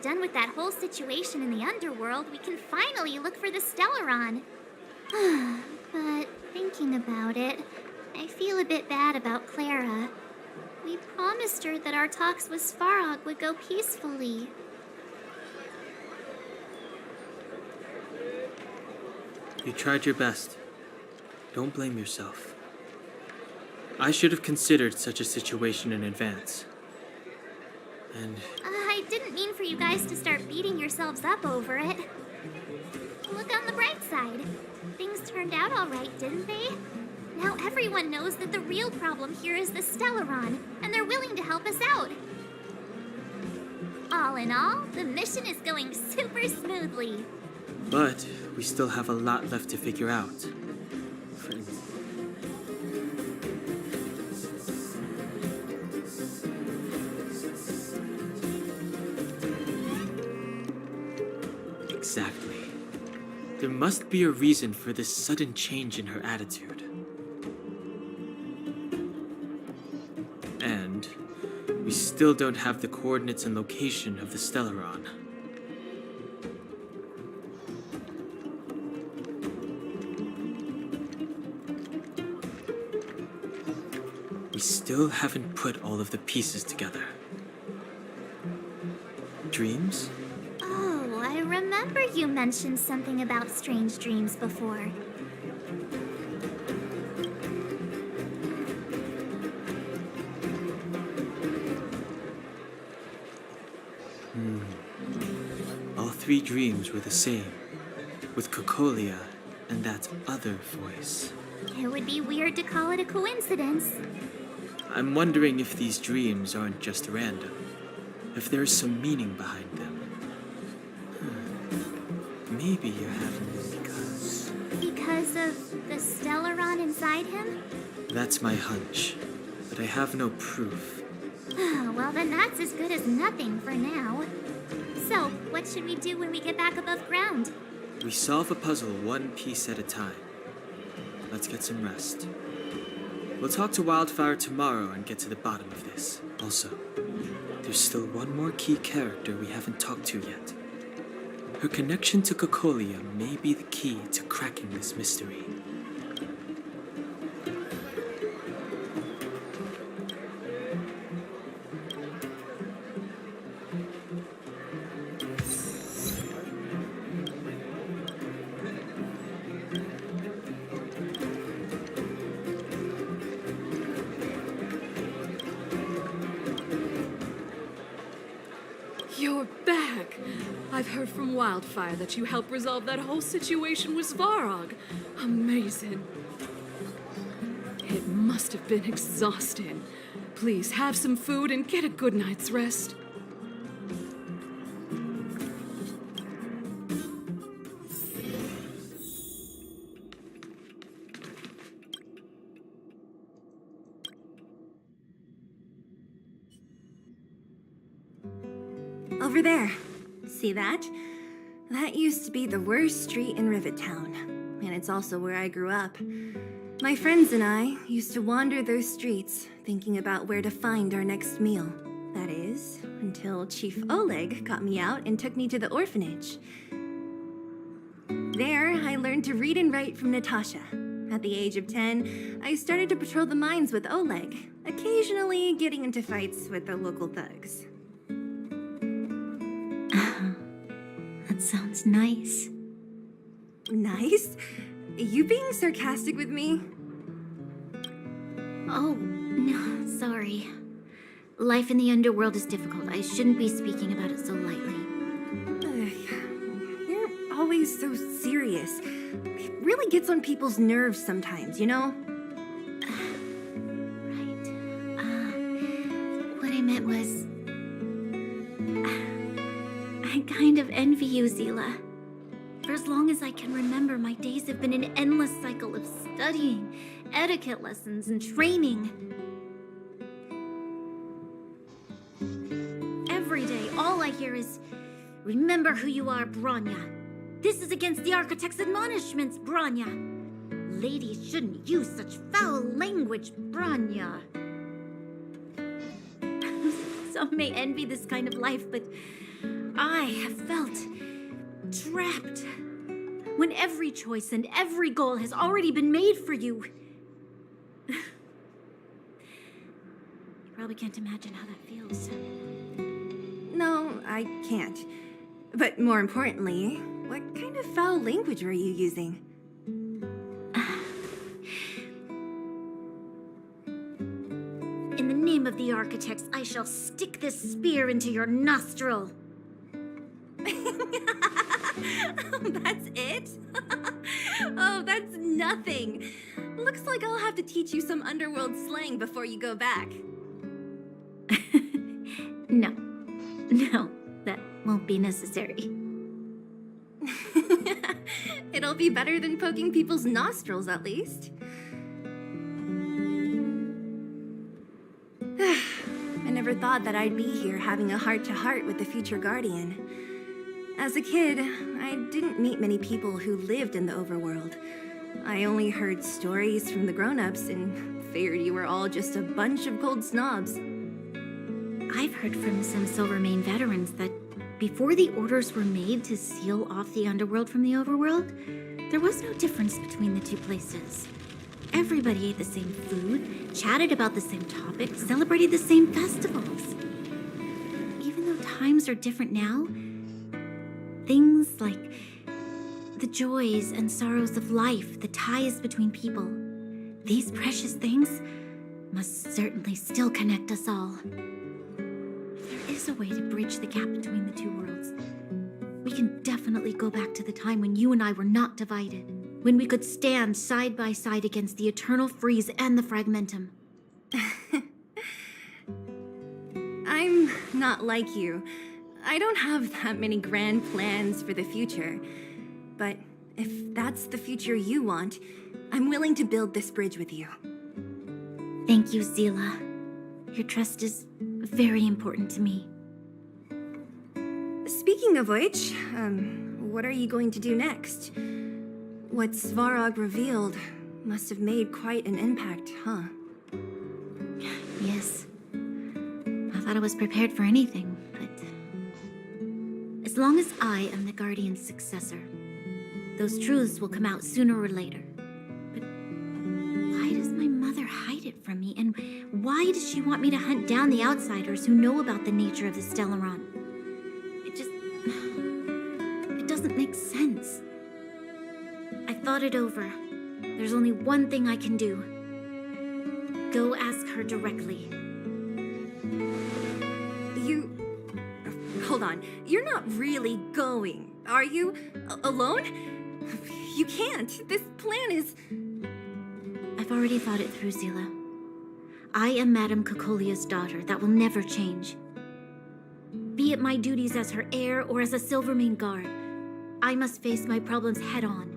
Done with that whole situation in the underworld, we can finally look for the Stellaron. But thinking about it, I feel a bit bad about Clara. We promised her that our talks with Svarog would go peacefully. You tried your best. Don't blame yourself. I should have considered such a situation in advance. And I didn't mean for you guys to start beating yourselves up over it. Look on the bright side. Things turned out all right, didn't they? Now everyone knows that the real problem here is the Stellaron, and they're willing to help us out. All in all, the mission is going super smoothly. But we still have a lot left to figure out. Exactly. There must be a reason for this sudden change in her attitude. And we still don't have the coordinates and location of the Stellaron. We still haven't put all of the pieces together. Dreams? I remember you mentioned something about strange dreams before. All three dreams were the same, with Cocolia and that other voice. It would be weird to call it a coincidence. I'm wondering if these dreams aren't just random, if there's some meaning behind them. Maybe you're having them because... Because of the Stellaron inside him? That's my hunch, but I have no proof. Well, then that's as good as nothing for now. So, what should we do when we get back above ground? We solve a puzzle one piece at a time. Let's get some rest. We'll talk to Wildfire tomorrow and get to the bottom of this. Also, there's still one more key character we haven't talked to yet. Her connection to Cocolia may be the key to cracking this mystery. You're back! I've heard from Wildfire that you helped resolve that whole situation with Svarog. Amazing. It must have been exhausting. Please have some food and get a good night's rest. Over there. See that? That used to be the worst street in Rivet Town. And it's also where I grew up. My friends and I used to wander those streets, thinking about where to find our next meal. That is, until Chief Oleg got me out and took me to the orphanage. There, I learned to read and write from Natasha. At the age of 10, I started to patrol the mines with Oleg, occasionally getting into fights with the local thugs. That sounds nice. Nice? You being sarcastic with me? Oh, no, sorry. Life in the underworld is difficult. I shouldn't be speaking about it so lightly. You're always so serious. It really gets on people's nerves sometimes, you know? Right. What I meant was... I kind of envy you, Zila. For as long as I can remember, my days have been an endless cycle of studying, etiquette lessons, and training. Every day, all I hear is, "Remember who you are, Branya. This is against the Architect's admonishments, Branya. Ladies shouldn't use such foul language, Branya." Some may envy this kind of life, but I have felt trapped. When every choice and every goal has already been made for you. You probably can't imagine how that feels. No, I can't. But more importantly, what kind of foul language were you using? In the name of the Architects, I shall stick this spear into your nostril. That's it? Oh, that's nothing. Looks like I'll have to teach you some underworld slang before you go back. No, that won't be necessary. It'll be better than poking people's nostrils, at least. I never thought that I'd be here having a heart-to-heart with the future Guardian. As a kid, I didn't meet many people who lived in the overworld. I only heard stories from the grown-ups and figured you were all just a bunch of cold snobs. I've heard from some Silvermane veterans that before the orders were made to seal off the underworld from the overworld, there was no difference between the two places. Everybody ate the same food, chatted about the same topics, celebrated the same festivals. Even though times are different now, things like the joys and sorrows of life, the ties between people, these precious things must certainly still connect us all. There is a way to bridge the gap between the two worlds. We can definitely go back to the time when you and I were not divided, when we could stand side by side against the Eternal Freeze and the Fragmentum. I'm not like you. I don't have that many grand plans for the future. But if that's the future you want, I'm willing to build this bridge with you. Thank you, Zila. Your trust is very important to me. Speaking of which, what are you going to do next? What Svarog revealed must have made quite an impact, huh? Yes. I thought I was prepared for anything, but as long as I am the Guardian's successor, those truths will come out sooner or later. But why does my mother hide it from me? And why does she want me to hunt down the outsiders who know about the nature of the Stellaron? It doesn't make sense. I thought it over. There's only one thing I can do. Go ask her directly. Hold on. You're not really going, are you? Alone? You can't. This plan is... I've already thought it through, Zila. I am Madame Cocolia's daughter. That will never change. Be it my duties as her heir or as a Silvermane guard, I must face my problems head-on.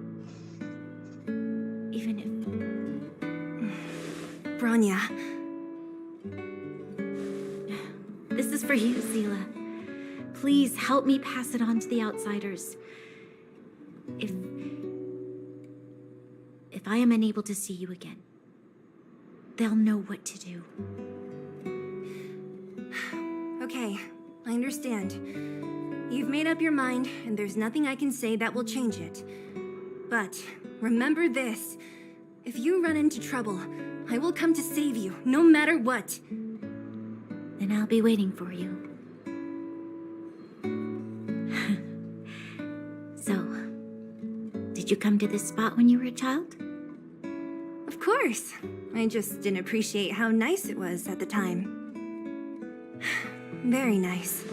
Even if... Bronya. This is for you, Zila. Please help me pass it on to the outsiders. If I am unable to see you again, they'll know what to do. Okay, I understand. You've made up your mind, and there's nothing I can say that will change it. But remember this. If you run into trouble, I will come to save you, no matter what. Then I'll be waiting for you. So, did you come to this spot when you were a child? Of course. I just didn't appreciate how nice it was at the time. Very nice.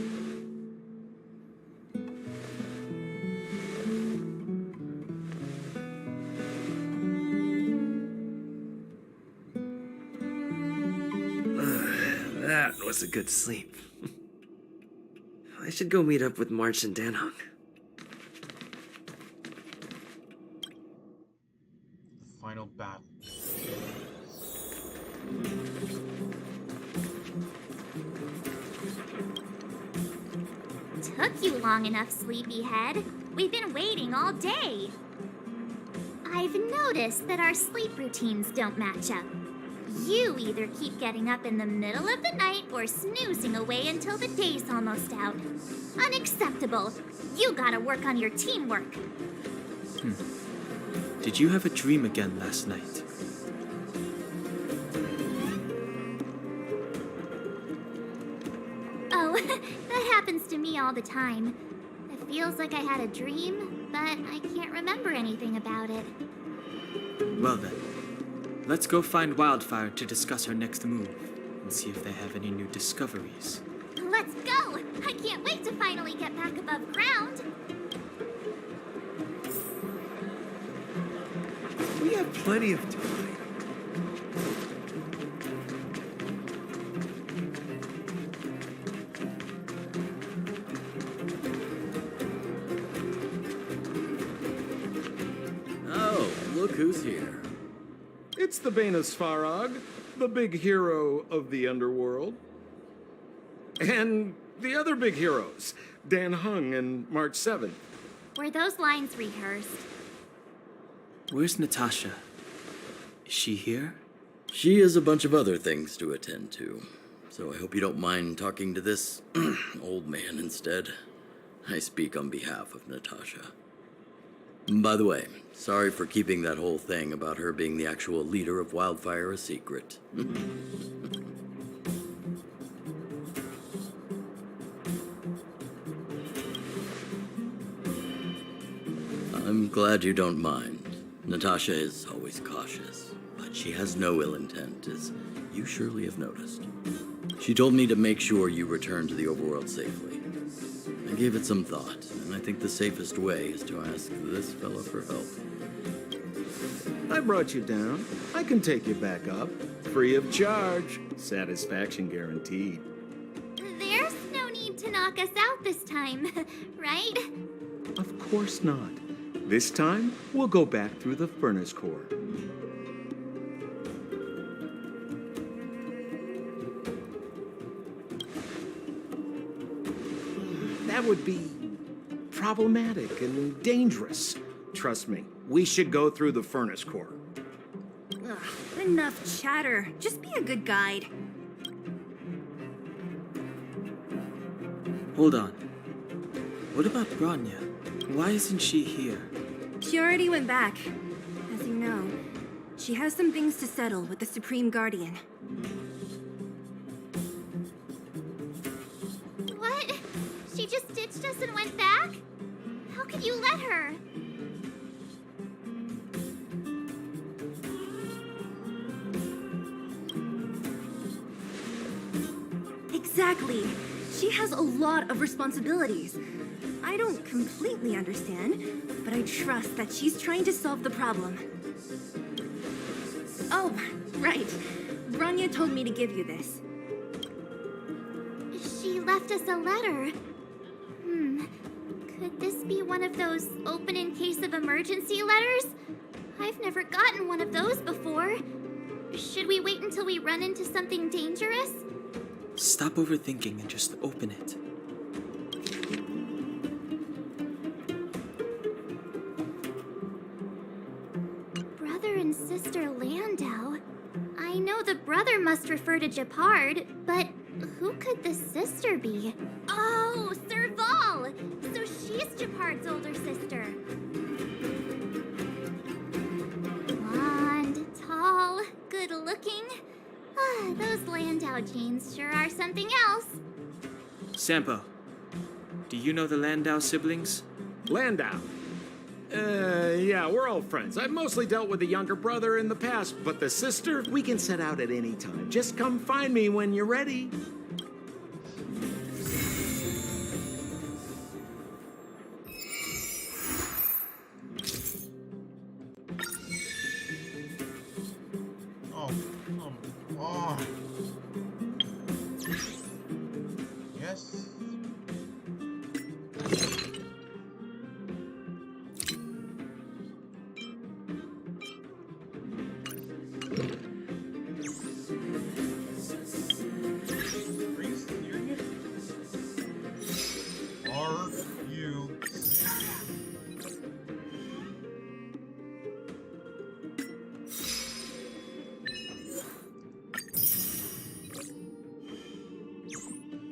That was a good sleep. I should go meet up with March and Danhong. Final battle. Took you long enough, sleepyhead. We've been waiting all day. I've noticed that our sleep routines don't match up. You either keep getting up in the middle of the night or snoozing away until the day's almost out. Unacceptable. You gotta work on your teamwork. Did you have a dream again last night? Oh, that happens to me all the time. It feels like I had a dream, but I can't remember anything about it. Well then, let's go find Wildfire to discuss her next move and see if they have any new discoveries. Let's go! I can't wait to finally get back above ground. We have plenty of time. Oh, look who's here. It's the Bane of Svarog, the big hero of the underworld. And the other big heroes, Danhong and March 7th. Were those lines rehearsed? Where's Natasha? Is she here? She has a bunch of other things to attend to, so I hope you don't mind talking to this old man instead. I speak on behalf of Natasha. By the way, sorry for keeping that whole thing about her being the actual leader of Wildfire a secret. I'm glad you don't mind. Natasha is always cautious, but she has no ill intent, as you surely have noticed. She told me to make sure you return to the overworld safely. I gave it some thought, and I think the safest way is to ask this fellow for help. I brought you down. I can take you back up. Free of charge. Satisfaction guaranteed. There's no need to knock us out this time, right? Of course not. This time, we'll go back through the furnace core. That would be problematic and dangerous. Trust me, we should go through the furnace core. Ugh, enough chatter. Just be a good guide. Hold on. What about Bronya? Why isn't she here? She already went back. As you know, she has some things to settle with the Supreme Guardian. What? She just ditched us and went back? How could you let her? Exactly. She has a lot of responsibilities. I don't completely understand, but I trust that she's trying to solve the problem. Oh, right. Bronya told me to give you this. She left us a letter. Could this be one of those open in case of emergency letters? I've never gotten one of those before. Should we wait until we run into something dangerous? Stop overthinking and just open it. Brother and sister Landau. I know the brother must refer to Japard, but who could the sister be? Oh, Serval! So she's Japard's older sister. Blonde, tall, good-looking. Those Landau genes sure are something else. Sampo, do you know the Landau siblings? Landau? Yeah, we're old friends. I've mostly dealt with the younger brother in the past, but the sister, we can set out at any time. Just come find me when you're ready. Oh, come on. Yes. Are you serious? Are you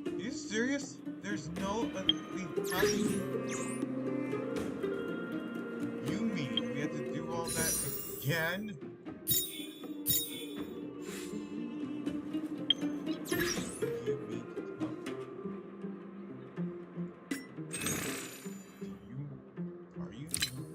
Are you serious? There's no You mean we have to do all that again? Are you tell me?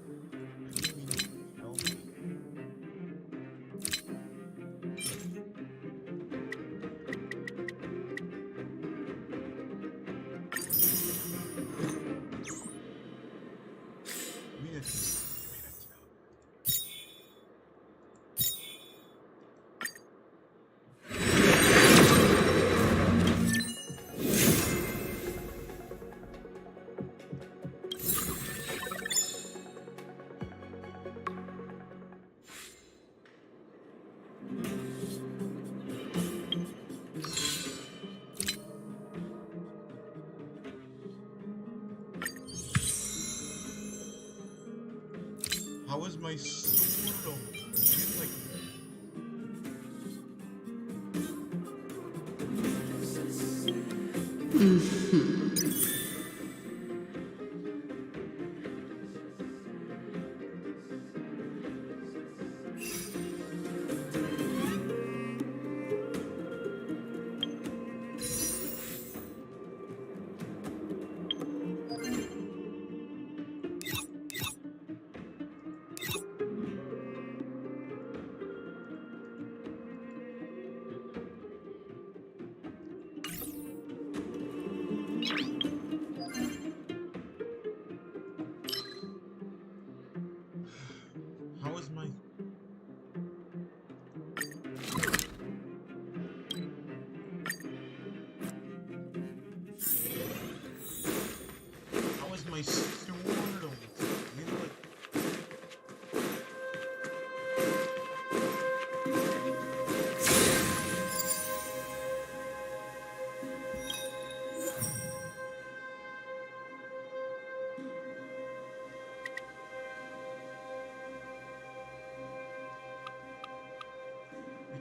How is my sword over? It's like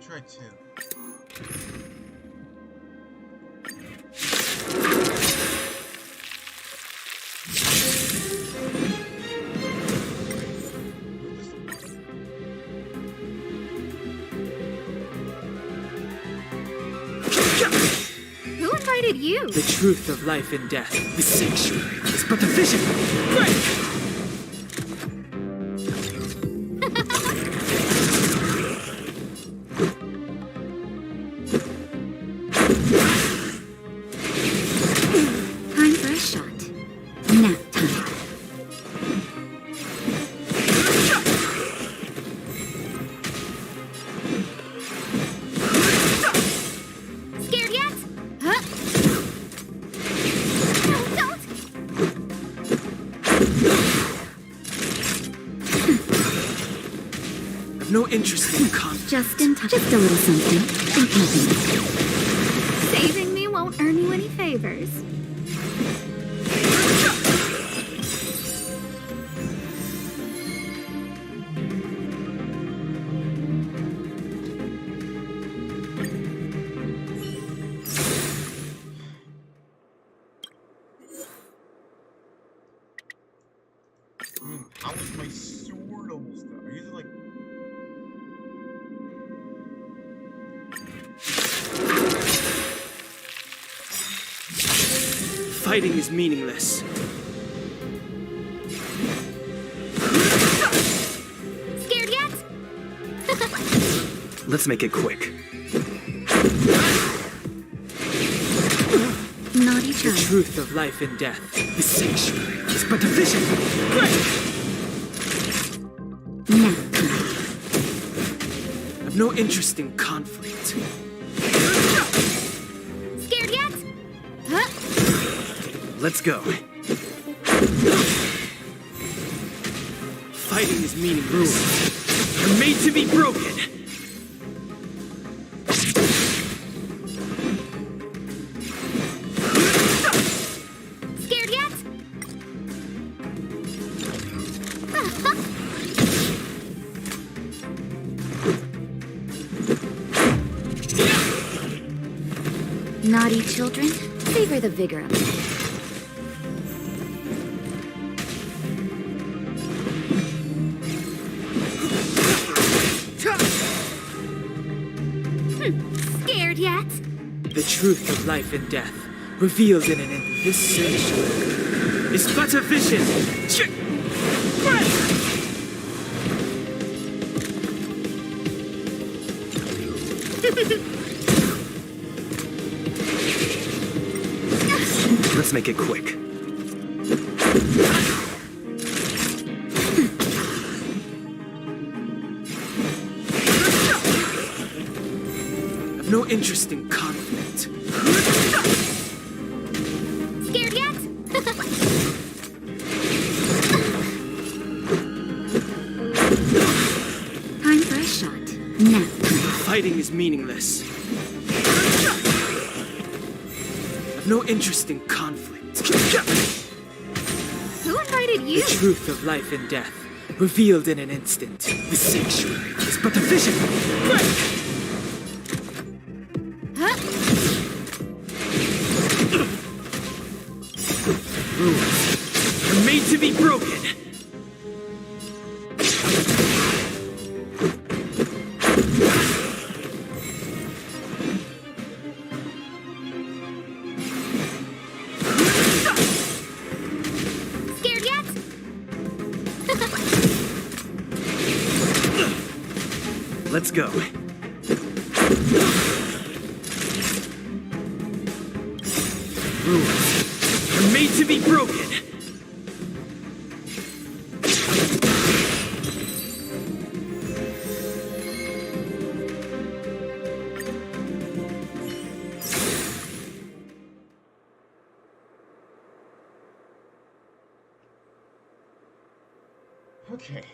try 2. Who invited you? The truth of life and death, the sanctuary, is but a vision. Break! Time for a shot. Nap time. Scared yet? Huh? No, don't! I've no interest in conflict. Just in time. Just a little something. Think nothing. Saving me won't earn you any favors. How is my sword almost done? I use it like... Fighting is meaningless. Scared yet? Let's make it quick. Naughty The child. truth of life and death, the sanctuary, is but a vision. Nap time. I've no interest in conflict. Scared yet? Huh? Let's go. Fighting is meaningless. You're made to be broken. Scared yet? Naughty children, savor the vigor of it. Scared yet? The truth of life and death, revealed in this sanctuary, is but a vision. Let's make it quick. I've no interest in conflict. Scared yet? Time for a shot. Nap time. Fighting is meaningless. I've no interest in conflict. Who invited you? The truth of life and death, revealed in an instant. The sanctuary is but a vision. Huh? Rules are made to be broken. Scared yet? Let's go. Rules are made to be broken. Okay.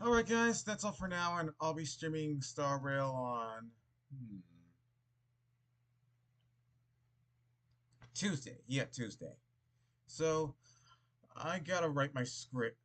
Alright guys, that's all for now, and I'll be streaming Star Rail on Tuesday. Yeah, Tuesday. So I gotta write my script.